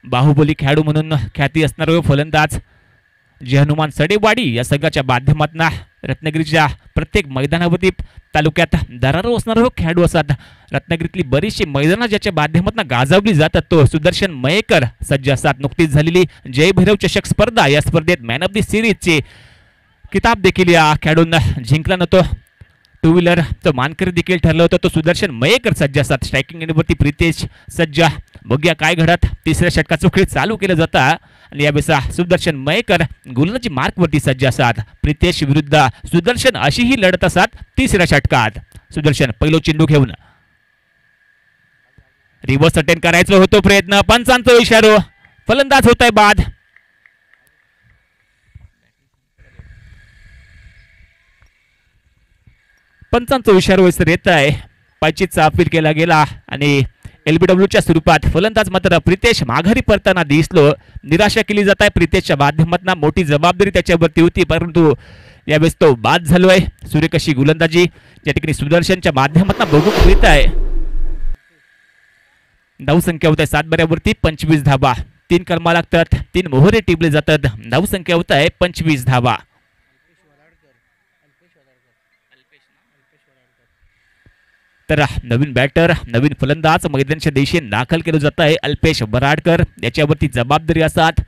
बाहुबली खेळाडू म्हणून ख्याती असणारे फलंदाज जे हनुमान सडेवाडी या संघाच्या माध्यमातून रत्नागिरीच्या प्रत्येक मैदानावरती तालुक्यात दरारो असणारे खेळाडू असतात. रत्नागिरीतली बरीचशी मैदानं ज्याच्या माध्यमातून गाजवली जातात तो सुदर्शन मयेकर सज्ज असतात. नुकतीच झालेली जय भैरव चषक स्पर्धा या स्पर्धेत मॅन ऑफ द सिरीजचे किताब देखील या खेळाडूंना जिंकला नव्हतो. 2 व्हीलरचं मानकरी देखील ठरलं होतं तो सुदर्शन मयेकर सज्ज असतात. स्ट्रायकिंग एंडवरती प्रितेश सज्ज. बघूया काय घडत. तिसऱ्या षटकाचं खेळ चालू केलं जातं आणि यावेळेस सुदर्शन मयेकर गोलंदाजी मार्कवरती सज्ज असतात. प्रितेश विरुद्ध सुदर्शन अशी ही लढत असतात तिसऱ्या षटकात. सुदर्शन पहिलो चेंडू घेऊन रिव्हर्स अटेंड करायचा होतो प्रयत्न. पंचांचा इशारा फलंदाज होत आहे बाद. पंचांचा इशारा वैसर येत आहे. पायचीचा अपील केला गेला आणि LBWच्या स्वरूपात फलंदाज मात्र प्रितेश माघारी परताना दिसलो. निराशा केली जात आहे प्रितेशच्या माध्यमातून. मोठी जबाबदारी त्याच्यावरती होती परंतु यावेळेस तो बाद झालोय. सुरेख अशी गोलंदाजी या ठिकाणी सुदर्शनच्या माध्यमातून बघूक मिळत आहे. धावसंख्या होत आहे 7 बाऱ्यावरती 25 धाबा. 3 कर्मा लागतात, 3 मोहरे टिपले जातात. धावसंख्या होत आहे 25 धावा. तर नवीन बॅटर नवीन फलंदाज मैदानाच्या दिशेने दाखल केलं जात आहे. अल्पेश बराडकर याच्यावरती जबाबदारी असतात.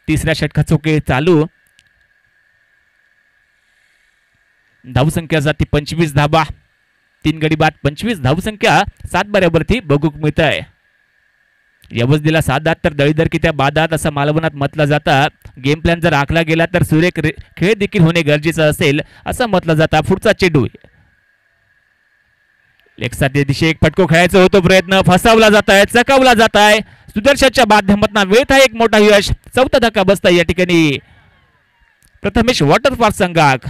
तिसऱ्या षटकाचा खेळ चालू. धावसंख्या जाती 25 धावा. 3 गडी बाद 25 धावसंख्या 7 बऱ्यावरती बघूक मिळत आहे. यवजदीला साधात तर दळीदर की त्या बादात असं मालवणात म्हटलं जातं. गेम प्लॅन जर आखला गेला तर सुरेख खेळ देखील होणे गरजेचं असेल असं म्हटलं जातं. पुढचा चेंडू लेगसाठी दिशे एक फटको खेळायचा होतो. प्रयत्न फसवला जात आहे, चकवला जात आहे. सुदर्शनच्या माध्यमातून वेळ एक मोठा यश. चौथा धक्का बसता या ठिकाणी प्रथमेश वॉटर पार्क संघाक.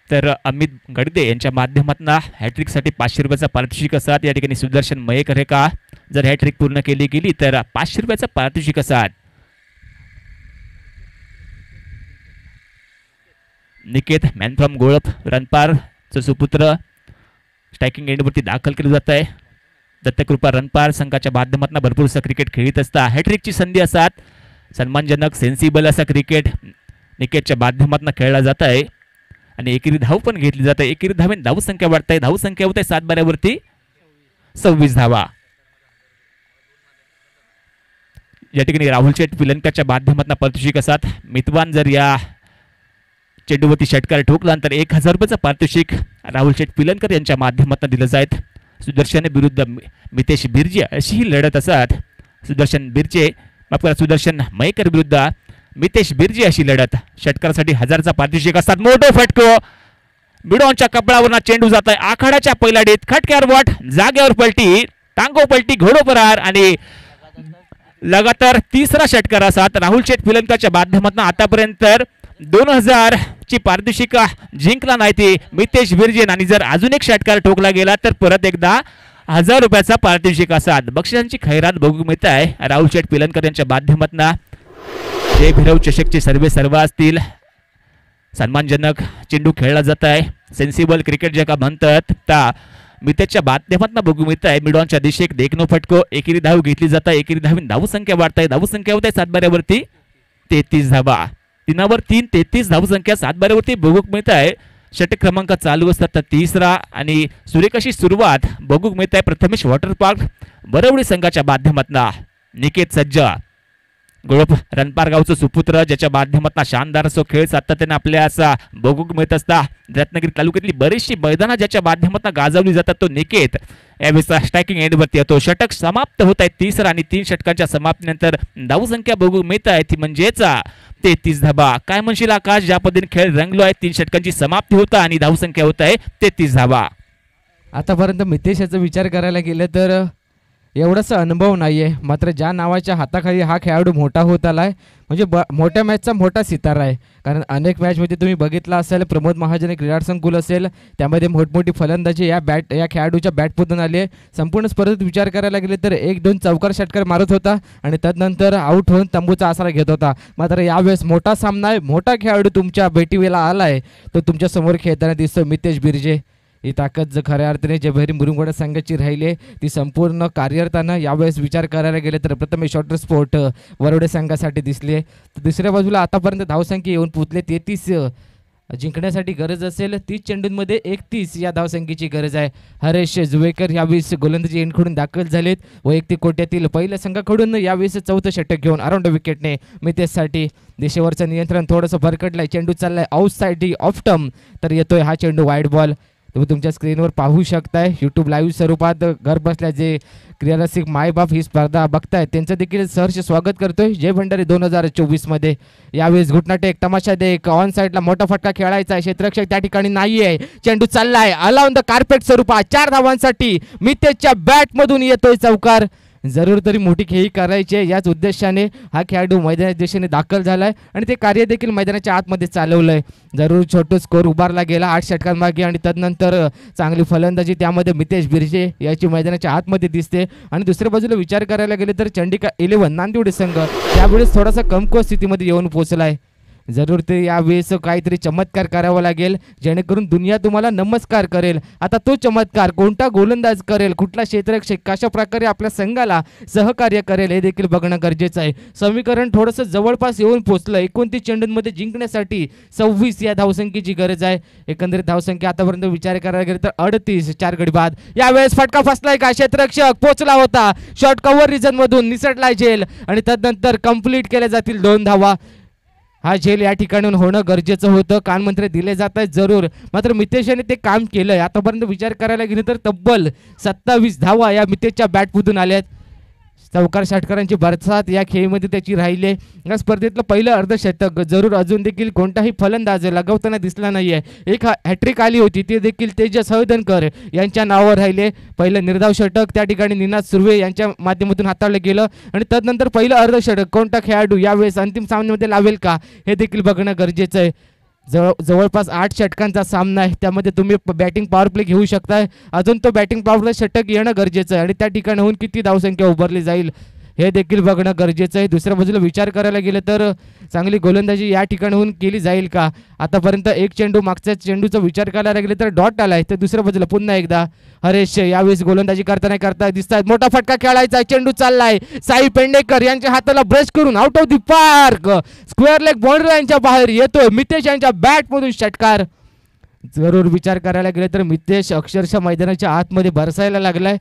तर अमित गडदे यांच्या माध्यमातून हॅट्रिक साठी 500 रुपयाचा पारितोषिक असतात. या ठिकाणी सुदर्शन मयेकर हे का जर हॅट्रिक पूर्ण केली गेली तर 500 रुपयाचा पारितोषिक असतात. निकेत मॅन फ्रॉम गोळप रणपारचं सुपुत्र स्ट्रायकिंग एंडवरती दाखल केलं जात आहे. दत्तकृपा रणपार संघाच्या माध्यमातून भरपूरसा क्रिकेट खेळत असता. हॅट्रिकची संधी असतात. सन्मानजनक सेन्सिबल असा क्रिकेट निकेतच्या माध्यमातून खेळला जात आहे आणि एकेरी धाव पण घेतली जाते. एकेरी धावेन धावसंख्या वाढत आहे. धावसंख्या होत आहे 7 बऱ्यावरती 26 धावा. या ठिकाणी राहुल शेठ पिलनकरच्या माध्यमातून पारितोषिक असतात. मितवान जर या चेंडूवरती षटकार ठोकला तर 1000 रुपयाचं पारितोषिक राहुल शेठ पिलनकर यांच्या माध्यमातून दिलं जाईल. सुदर्शन विरुद्ध मितेश बिर्जे अशी ही लढत असतात. सुदर्शन मयेकर विरुद्ध मितेश बिर्जे अशी लढत. षटकारासाठी 1000चा पारितोषिक असतात. मोठो फटको बिडॉनच्या कपडावरना चेंडू जात आहे. आखाड्याच्या पहिल्या डेत खटक्यावर वट जागेवर पलटी टांगो पलटी घोडो परार आणि लगातार तिसरा षटकार असतात. राहुल शेठ पिलनकरच्या माध्यमातून आतापर्यंत 2000 ची पारितोषिक जिंकला नाही ते मितेश बिर्जे आणि जर अजून एक षटकार ठोकला गेला तर परत एकदा 1000 रुपयाचा पारितोषिक असतात. बक्षिसांची खैरात बघू मिळत आहे. राहुल शेठ पिलनकर यांच्या माध्यमातून जय भैरव चषकचे सर्व असतील. सन्मानजनक चेंडू खेळला जात आहे. सेन्सिबल क्रिकेट जे का म्हणतात त्या मितेशच्या माध्यमातून बघू मिळत आहे. मिडॉनच्या दिशेक देखनो फटको एकेरी धाव घेतली जात आहे. एकेरी धावीन धावसंख्या वाढत आहे. धावसंख्या होत आहे 7 बऱ्यावरती 33 धावा. 3 3 33 धावसंख्या 7 बऱ्यावरती बघूक मिळत आहे. षटक क्रमांक चालू असतात तर तिसरा आणि सुरेख अशी सुरुवात बघूक मिळत आहे. प्रथमेश वॉटर पार्क बरवडी संघाच्या माध्यमातून निकेत सज्ज गोळप रणपार गावचं सुपुत्र ज्याच्या माध्यमातून शानदार असो खेळ सातत्याने आपल्या असा बघूक मिळत असता. रत्नागिरी तालुक्यातली बरीचशी मैदानं ज्याच्या माध्यमातून गाजवली जातात तो निकेत यावेळेस स्ट्रायकिंग एंडवरती येतो. षटक समाप्त होत आहे. तिसरा आणि 3 षटकांच्या समाप्तीनंतर धावसंख्या बघू मिळत आहे ती म्हणजेच 33 धावा. काय म्हणशील आकाश, ज्या पद्धतीने खेळ रंगलो आहे 3 षटकांची समाप्ती होता आणि धावसंख्या होत आहे 33 धावा. आतापर्यंत मितेश याचा विचार करायला गेलं तर एवढासा अनुभव नाही आहे. मात्र ज्या नावाच्या हाताखाली हा खेळाडू मोठा होत आला आहे म्हणजे मोठ्या मॅचचा मोठा सितारा आहे. कारण अनेक मॅचमध्ये तुम्ही बघितलं असेल प्रमोद महाजन क्रीडा संकुल असेल त्यामध्ये मोठमोठी फलंदाजी या खेळाडूच्या बॅटमधून आली आहे. संपूर्ण स्पर्धेत विचार करायला गेले तर 1-2 चौकार षटकार मारत होता आणि तदनंतर आऊट होऊन तंबूचा आसरा घेत होता. मात्र यावेळेस मोठा सामना आहे. मोठा खेळाडू तुमच्या भेटीवेला आला आहे तो तुमच्या समोर खेळताना दिसतो मितेश बिर्जे. ही ताकद जर खऱ्या अर्थाने जे भैरी मुरुमगड संघाची राहिली आहे ती संपूर्ण कार्यरतानं यावेळेस विचार करायला गेले तर प्रथमेश वॉटर स्पोर्ट वरवडे संघासाठी दिसली आहे. तर दुसऱ्या बाजूला आतापर्यंत धावसंख्या येऊन पोचले 33. जिंकण्यासाठी गरज असेल 30 चेंडूंमध्ये 31 या धावसंख्येची गरज आहे. हरेश जुवेकर यावेळेस गोलंदाजी एंडकडून दाखल झालेत. वैयक्तिक कोट्यातील पहिल्या संघाकडून यावेळेस 4थं षटक घेऊन अराउंड विकेटने मितेशसाठी दिशेवरचं नियंत्रण थोडंसं भरकटलंय. चेंडू चाललाय आउट साईड ऑफ टर्म तर येतोय हा चेंडू वाईड बॉल. तुम्ही तुमच्या स्क्रीनवर पाहू शकताय. यूट्यूब लाईव्ह स्वरूपात घर बसल्या जे क्रियारसिक मायबाप ही स्पर्धा बघताय त्यांचं देखील सहर्ष स्वागत करतोय जय भंडारी 2024 मध्ये. यावेळेस घुटनाटे एक तमाशा दे एक ऑन साईडला मोठा फटका खेळायचा आहे. क्षेत्ररक्षक त्या ठिकाणी नाहीये. चेंडू चाललाय अलाउन द कार्पेट स्वरूपात 4 धावांसाठी मितेशच्या बॅटमधून येतोय चौकार. जरूर तरी मोठी खेळी करायची आहे याच उद्देशाने हा खेळाडू मैदानाच्या दिशेने दाखल झालाय आणि ते कार्य देखील मैदानाच्या आतमध्ये चालवलंय. जरूर छोटं स्कोर उभारला गेला 8 षटकांमागे आणि तदनंतर चांगली फलंदाजी त्यामध्ये मितेश बिर्जे याची मैदानाच्या आतमध्ये दिसते. आणि दुसऱ्या बाजूला विचार करायला गेले तर चंडिका 11 नांदिवडे संघ त्यावेळेस थोडासा कमकुवत स्थितीमध्ये येऊन पोहोचलाय. जरूर ते यावेळेस काहीतरी चमत्कार करावा लागेल जेणेकरून दुनिया तुम्हाला नमस्कार करेल. आता तो चमत्कार कोणता गोलंदाज करेल, कुठला क्षेत्ररक्षक कशा प्रकारे आपल्या संघाला सहकार्य करेल हे देखील बघणं गरजेचं आहे. समीकरण थोडंसं जवळपास येऊन पोहोचलं. 29 चेंडूंमध्ये जिंकण्यासाठी 26 या धावसंख्येची गरज आहे. एकंदरीत धावसंख्या आतापर्यंत विचार करायला गेलं तर 38 4 गडी बाद. यावेळेस फटका फसलाय का क्षेत्ररक्षक पोचला होता शॉर्ट कव्हर रिजन मधून निसटलाय झेल आणि तदनंतर कंप्लीट केल्या जातील 2 धावा. हा झेल या ठिकाणून होणं गरजेचं होतं. कानमंत्रे दिले जात आहेत जरूर मात्र मितेशाने ते काम केलंय. आतापर्यंत विचार करायला गेलं तर तब्बल 27 धावा या मितेशच्या बॅटमधून आल्यात. चौकार षटकारांची बरसात या खेळीमध्ये त्याची राहिली. या स्पर्धेतलं पहिलं अर्धशतक जरूर अजून देखील कोणताही फलंदाज लगावताना दिसला नाहीये. एक हॅट्रिक आली होती ती देखील तेजस हळदणकर यांच्या नावावर राहिले. पहिलं निर्धाव षटक त्या ठिकाणी निनाद सुर्वे यांच्या माध्यमातून हाताळलं गेलं आणि तदनंतर पहिलं अर्धषटक कोणता खेळाडू यावेळेस अंतिम सामन्यामध्ये लावेल का हे देखील बघणं गरजेचं आहे. जवळपास 8 षटकांचा सामना आहे त्यामध्ये तुम्ही बॅटिंग पॉवर प्ले घेऊ शकताय. अजून तो बॅटिंग पॉवर प्ले षटक येणं गरजेचं आहे आणि त्या ठिकाणाहून किती धावसंख्या उभारली जाईल हे देखील बघणं गरजेचं आहे. दुसऱ्या बाजूला विचार करायला गेलं तर चांगली गोलंदाजी या ठिकाणाहून केली जाईल का. आतापर्यंत एक चेंडू मागच्या चेंडूचा विचार करायला गेलं तर डॉट आलाय तर दुसऱ्या बाजूला पुन्हा एकदा हरेश यावेळेस गोलंदाजी करता दिसत आहेत. मोठा फटका खेळायचा चेंडू चाललाय साई पेंडेकर यांच्या हाताला ब्रश करून out of the park square leg boundary यांच्या बाहेर येतोय. मितेश यांच्या बॅटमधून षटकार. जरूर विचार करायला गेलं तर मितेश अक्षरशः मैदानाच्या आतमध्ये बरसायला लागलाय.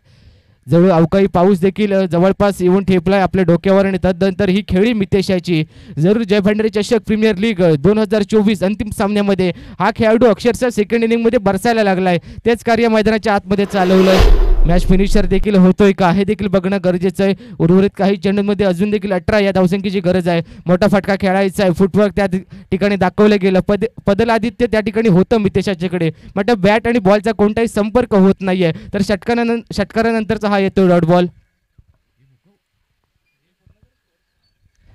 जवळ अवकाळी पाऊस देखील जवळपास येऊन ठेपलाय आपल्या डोक्यावर आणि तदनंतर ही खेळी मितेशाची. जरूर जय भंडारी चषक प्रीमियर लीग 2024 अंतिम सामन्यामध्ये हा खेळाडू अक्षरशः सेकंड इनिंगमध्ये बरसायला लागलाय. तेच कार्य मैदानाच्या आतमध्ये चालवलंय. मॅच फिनिशर देखील होतोय का हे देखील बघणं गरजेचं आहे. उर्वरित काही चेंडूंमध्ये अजून देखील 18 या धावसंख्येची गरज आहे. मोठा फटका खेळायचा आहे. फुटवर्क त्या ठिकाणी दाखवलं गेलं. पदल आदित्य त्या ठिकाणी होतं मितेशाच्याकडे मात्र बॅट आणि बॉलचा कोणताही संपर्क होत नाहीये तर षटकारानंतरचा हा येतो डॉट बॉल.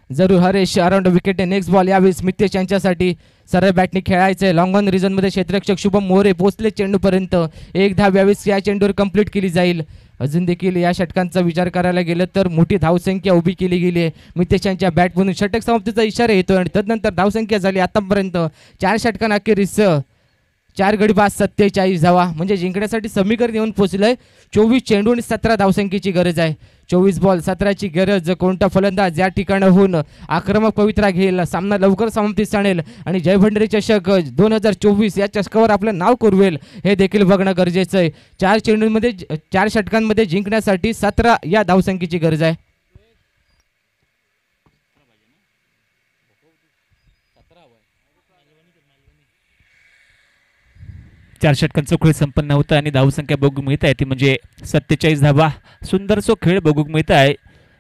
जरूर Haresh around wicket next ball. यावेळेस मितेश यांच्यासाठी सरळ बॅटने खेळायचंय. लॉंग ऑन रिझन मध्ये क्षेत्ररक्षक शुभम मोरे पोहोचले चेंडूपर्यंत. एक धाव यावेळेस या चेंडूवर कंप्लीट केली जाईल. अजून देखील या षटकांचा विचार करायला गेलं तर मोठी धावसंख्या उभी केली गेली आहे. मितेश यांच्या बॅटमधून षटक समाप्तीचा इशारा येतोय आणि तदनंतर धावसंख्या झाली आतापर्यंत 4 षटकांअखेरीस 4 गडी बाद 47 धावा म्हणजे जिंकण्यासाठी समीकरण येऊन पोहोचलंय. 24 चेंडू आणि 17 धावसंख्येची गरज आहे. 24 बॉल 17ची गरज. कोणता फलंदाज या ठिकाणाहून आक्रमक पवित्रा घेईल सामना लवकर समाप्तीस आणेल आणि जय भंडारी चषक 2024 या चषकावर आपलं नाव कोरवेल हे देखील बघणं गरजेचं आहे. 4 चेंडूंमध्ये 4 षटकांमध्ये जिंकण्यासाठी 17 या धावसंख्येची गरज आहे. चार षटकांचा खेळ संपन्न होता आणि धावसंख्या बघू मिळत आहे ती म्हणजे 47 धावा. सुंदरसो खेळ बघू मिळत आहे.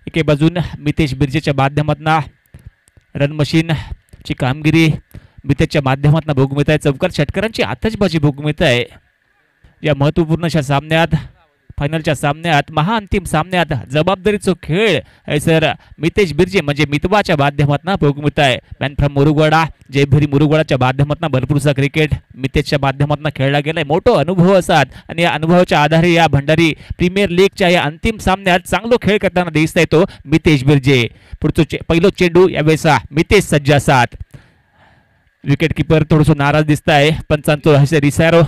एके बाजून मितेश बिर्जेच्या माध्यमातून रन मशीनची कामगिरी मितेशच्या माध्यमातून बघू मिळत आहे. चौकार षटकारांची आतषबाजी बघू मिळत आहे. या महत्त्वपूर्ण अशा सामन्यात फायनलच्या सामन्यात महाअंतिम सामन्यात जबाबदारीचा खेळ आहे सर मितेश बिर्जे म्हणजे मितवाच्या माध्यमातून बघू मिळत आहे. मॅन फ्रॉम मुरुगवाडा जयभरी मुरुगवाडाच्या माध्यमातून भरपूरसा क्रिकेट मितेशच्या माध्यमातून खेळला गेलाय. मोठा अनुभव असतात आणि या अनुभवाच्या आधारे या भंडारी प्रीमियर लीगच्या या अंतिम सामन्यात चांगला खेळ करताना दिसत आहे तो मितेश बिर्जे. पुढचं पहिलं चेंडू यावेळेस मितेश सज्ज असतात. विकेट किपर थोडंसं नाराज दिसत आहे. पंचांचं रहस्य रिसारो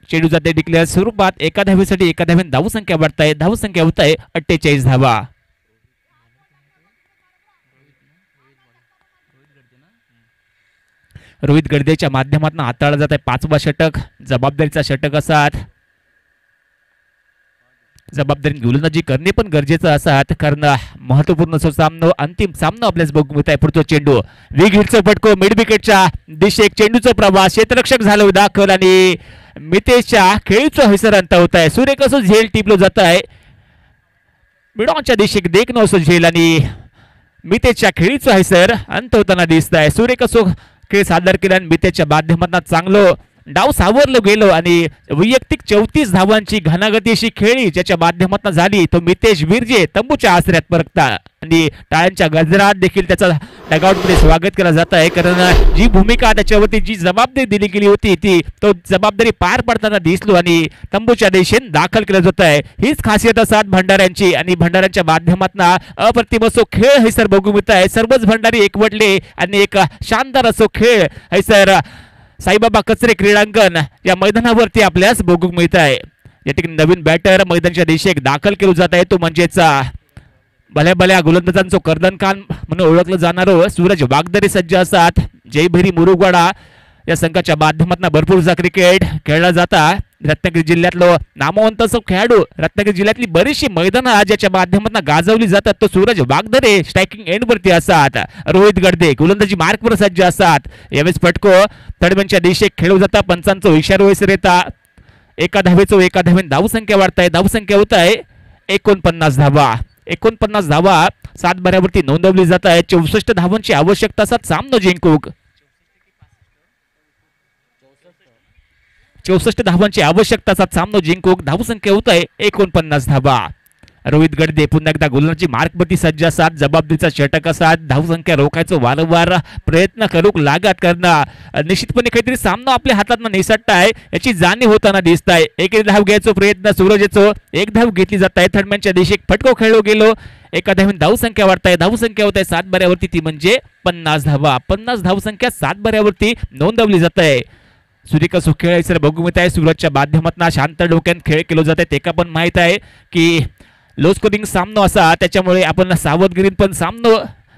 चेंडू जाते डिक्लेअर स्वरूपात. एका धावेसाठी एका धावेने धावसंख्या वाढत आहे. धावसंख्या होत आहे 48 धावा. रोहित गडदेच्या माध्यमातून हाताळला जात आहे 5वा षटक. जबाबदारीचा षटक असतात. जबाबदारी गोलंदाजी करणे पण गरजेचं असतात, कारण महत्वपूर्ण असो सामना, अंतिम सामना आपल्याच बघू मिळत आहे. पुढचा चेंडू विकेटचा फटको, मिड विकेटच्या दिशेक चेंडूचा प्रवास, क्षेत्ररक्षक झालं दाखल आणि मितेशच्या खेळीचं हैसर अंत होत आहे. सुरेख असं झेल टिपलं जात आहे मिडॉनच्या दिशेक देखणं असं झेल आणि मितेशच्या खेळीचं हैसर अंत होताना दिसत आहे. सुरेख असो खेळ सादर केला आणि मितेशच्या माध्यमातून चांगलं डाव सावरलं गेलो आणि वैयक्तिक 34 धावांची घनागती अशी खेळी ज्याच्या माध्यमातून झाली तो मितेश विरजे तंबूच्या आसऱ्यात परतता आणि टाळ्यांच्या गजरात देखील त्याचा डगआउटमध्ये स्वागत केलं जात आहे, कारण जी भूमिका त्याच्यावरती जी जबाबदारी दिली गेली होती ती तो जबाबदारी पार पडताना दिसलो आणि तंबूच्या दिशेने दाखल केलं जात आहे. हीच खासियत असतात भंडाऱ्यांची आणि भंडाऱ्यांच्या माध्यमातून अप्रतिम असो खेळ हैसर बघू मिळत आहे. सर्वच भंडारी एकवटले आणि एक शानदार असो खेळ हैसर साईबाबा कचरे क्रीडांगण या मैदानावरती आपल्यास बघू मिळत आहे. या ठिकाणी नवीन बॅटर मैदानाच्या दिशेने दाखल केलं जात आहे, तो म्हणजेच भल्या भल्या गोलंदाजांचं कर्दनखान म्हणून ओळखलं जाणारं सूरज वागदरे सज्ज असतात. जयभैरी मुरुगवाडा या संघाच्या माध्यमातून भरपूरसा क्रिकेट खेळला जाता. रत्नागिरी जिल्ह्यातलं नामवंत असं खेळाडू, रत्नागिरी जिल्ह्यातली बरीचशी मैदानं ज्याच्या माध्यमातून गाजवली जातात तो सूरज वागदरे स्ट्रायकिंग एंडवरती असतात. रोहित गडदे गोलंदाजी मार्कवर सज्ज असतात. यावेळेस फटको तडव्यांच्या दिशेने खेळू जाता, पंचांचं इशारा वैसर येता. एका धावेने धावसंख्या वाढताय, धावसंख्या होत आहे 49 धावा. 49 धावा 7 बऱ्यावरती नोंदवली जात आहे. 64 धावांची आवश्यकता असतात सामना जिंकूक. 64 धावांची आवश्यकता असतात सामना जिंकूक. धावसंख्या होत आहे 49 धावा. रोहित गडदे पुन्हा एकदा गोलंदाजी मार्कवरती सज्ज असतात, जबाबदारीचा षटक असतात. धावसंख्या रोखायचं वारंवार प्रयत्न करूक लागत करणं निश्चितपणे काहीतरी सामना आपल्या हातात निसटत आहे याची जाणीव होताना दिसत आहे. एक धाव घ्यायचो प्रयत्न सूरज येतो, एक धाव घेतली जात आहे. थर्डमॅनच्या दिशेने फटको खेळलो गेलो, एका धावेने धावसंख्या वाढताय, धावसंख्या होत आहे 7 बऱ्यावरती, ती म्हणजे 50 धावा. 50 धावसंख्या 7 बऱ्यावरती नोंदवली जात आहे. सूर्यका खेळ सर बघू मिळत आहे. सूरजच्या माध्यमातून शांत डोक्यात खेळ केला जात आहे. ते का पण माहित आहे की लो स्कोरिंग सामना असा, त्याच्यामुळे आपण सावधगिरीत पण सामना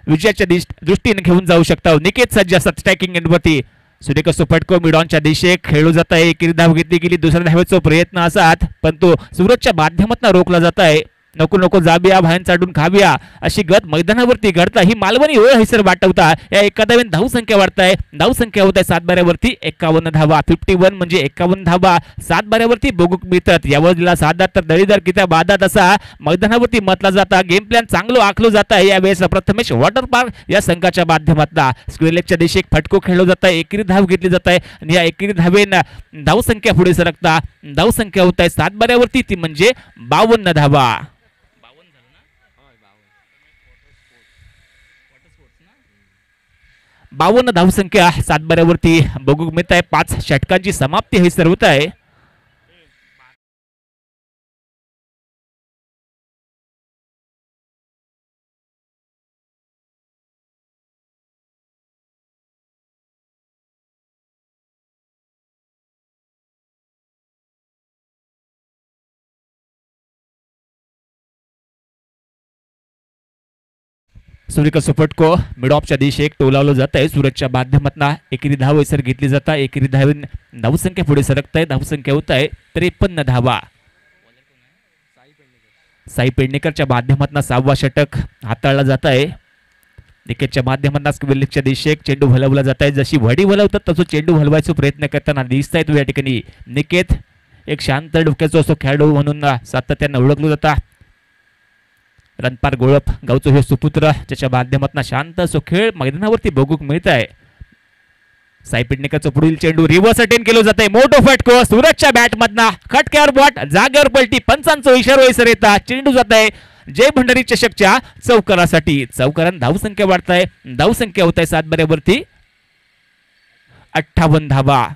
विजयाच्या दृष्टीने घेऊन जाऊ शकता. निकेत सज्ज असतात स्ट्रायकिंग एंडवरती. सूर्यका फटको मिडॉनच्या दिशेने खेळू जात आहे. एकेरी धाव घेतली गेली, दुसऱ्या धावेचा प्रयत्न असतात पण तो सूरजच्या माध्यमातून रोखला जात आहे. नको नको जाबिया बाहेर चाडून खाबिया अशी गत मैदानावरती घडता ही मालवणी ओळ हैसर वाटवता. या एका धावेने धावसंख्या वाढताय, धावसंख्या होत आहे 7 बऱ्यावरती 51 धावा. 51 म्हणजे 51 धावा 7 बऱ्यावरती बघूक मिळतात. यावर दिला साधा तर दळीदार किती बाधात असा मैदानावरती म्हटला जाता. गेम प्लॅन चांगलं आखलं जात आहे. यावेळेस प्रथमेश वॉटर पार्क या संघाच्या माध्यमातून स्क्वेअरलेगच्या दिशेने फटको खेळलो जात आहे. एकेरी धाव घेतली जात आहे आणि या एकेरी धावेने धावसंख्या पुढे सरकता. धावसंख्या होत आहे 7 बऱ्यावरती, ती म्हणजे 52 धावा. 52 धावसंख्या 7 बऱ्यावरती बघू मिळत आहे. 5 षटकांची समाप्ती हे सर्व होत आहे. सूर्यका फटको मिडॉपच्या दिशेने टोलावलं जात आहे. सूरजच्या माध्यमातून एकेरी धाव हैसर घेतली जाता. एकेरी धावेने धावसंख्या पुढे सरकत आहे. धावसंख्या होत आहे 53 धावा. साई पेडणेकरच्या माध्यमातून 6वा षटक हाताळला जात आहे. निकेतच्या माध्यमातून स्क्वेअरलेगच्या दिशेने चेंडू हलवला जात आहे. जशी वडी हलवतात तसं चेंडू हलवायचा प्रयत्न करताना दिसत आहे. तो या ठिकाणी निकेत एक शांत डोक्याचा असो खेळाडू म्हणून सातत्याने ओळखलं जाता. रणपार गोळप गावचं हे सुपुत्र ज्याच्या माध्यमातून शांत असो खेळ मैदानावरती बघूक मिळत आहे. साई पेडणेकरचं पुढील चेंडू रिव्हर्स अटेंड केलं जात आहे. मोठो फटको सूरजच्या बॅटमधना खटक्यावर बॉट जागेवर पलटी. पंचांचा इशारा वैसर येता. चेंडू जात आहे जय भंडारी चषकच्या चौकारासाठी. चौकारात धावसंख्या वाढताय. धावसंख्या होत आहे 7 बऱ्यावरती 58 धावा.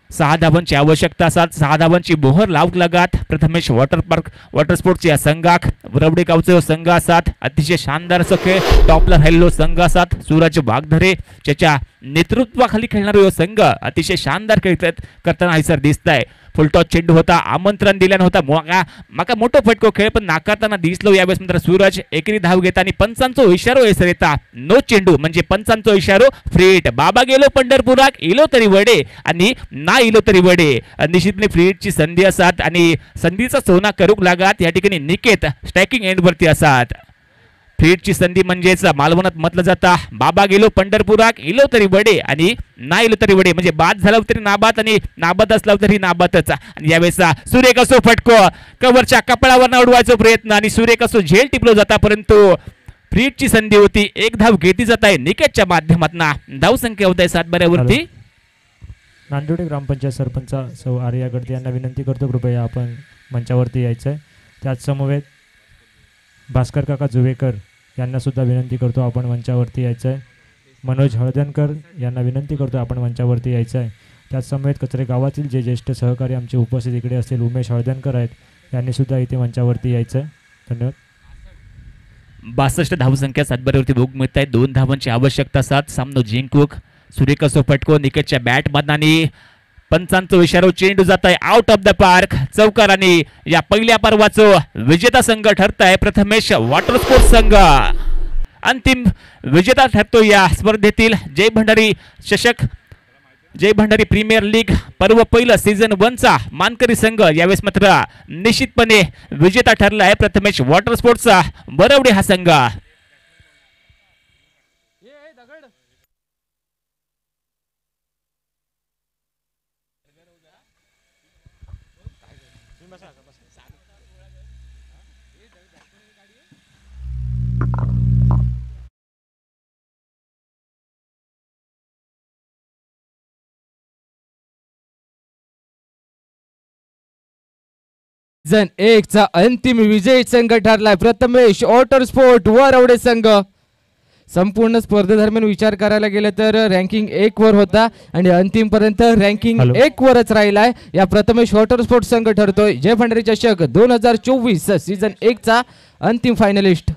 6 धावांची आवश्यकता असतात. 6 धावांची मोहर लावक लागत Prathamesh water park water sports या संघाक वरवडे गावचे संघ असतात. अतिशय शानदार असं खेळ टॉपला राहिलेलो संघ असतात. सूरज वागधरे ज्याच्या नेतृत्वाखाली खेळणारा संघ अतिशय शानदार खेळतात करताना हैसर दिसत आहे. फुलटॉस चेंडू होता, आमंत्रण दिलं नव्हता, माका मोठो फटको खेळ पण नाकारताना दिसलो. यावेळेस मात्र सूरज एकेरी धाव घेता आणि पंचांचो इशारो हैसर येता. नो चेंडू म्हणजे पंचांचो इशारो फ्रीट. बाबा गेलो पंढरपुराक, इलो तरी वडे आणि ना इलो तरी वडे. निश्चितपणे फ्रीटची संधी असतात आणि संधीचा सोना करूक लागात. या ठिकाणी निकेत स्ट्रायकिंग एंडवरती असतात. फ्रीटची संधी म्हणजेच मालवणात म्हटलं जाता बाबा गेलो पंढरपुराक, इलो तरी वडे आणि ना इलो तरी वडे म्हणजे बाद झाला तरी नाबाद आणि नाबाद असला तरी नाबादच. आणि यावेळेस सुरेख असो फटको कव्हरच्या कपडावर उडवायचा प्रयत्न आणि सुरेख असो झेल टिपलो जाता, परंतु फ्रीटची संधी होती. एक धाव घेतली जात आहे निकेतच्या माध्यमातून. धाव संख्या होत आहे 7 बऱ्यावरती. नांदुर्डी ग्रामपंचायत सरपंच सौ आर्या गडदे यांना विनंती करतो कृपया आपण मंचावरती यायचं आहे. त्याच समवेत भास्कर काका जुवेकर यांना सुद्धा विनंती करतो आपण मंचावरती यायचं आहे. मनोज हळदणकर यांना विनंती करतो आपण मंचावरती यायचं आहे. त्याच समवेत कचरे गावातील जे ज्येष्ठ सहकारी आमचे उपस्थित इकडे असतील उमेश हळदणकर आहेत, यांनी सुद्धा इथे मंचावरती यायचं आहे. धन्यवाद. 62 धावसंख्या 7 बऱ्यावरती भोग मिळत आहे. 2 धावांची आवश्यकता. 7 सामनो जिंकूक. सुरेख असो फटको निकेतच्या बॅट मधनानी पंचांचो इशारो चेंडू जात आहे आउट ऑफ द पार्क. चौकार आणि या पहिल्या पर्वाचो विजेता संघ ठरत आहे प्रथमेश वॉटर स्पोर्ट्स संघ. अंतिम विजेता ठरतो या स्पर्धेतील जय भंडारी चषक, जय भंडारी प्रीमियर लीग पर्व पहिलं सीझन 1 चा मानकरी संघ यावेळेस मात्र निश्चितपणे विजेता ठरला आहे प्रथमेश वॉटर स्पोर्ट्सचा बरवडे हा संघ. सीझन 1 चा अंतिम विजयी संघ ठरलाय प्रथमेश वॉटर स्पोर्ट वरवडे संघ. संपूर्ण स्पर्धेदरम्यान विचार करायला गेलं तर रँकिंग 1 वर होता आणि अंतिम पर्यंत रँकिंग 1 वरच राहिलाय. या प्रथमेश वॉटर स्पोर्ट संघ ठरतोय जय भंडारी चषक 2024 सीझन 1 चा अंतिम फायनलिस्ट.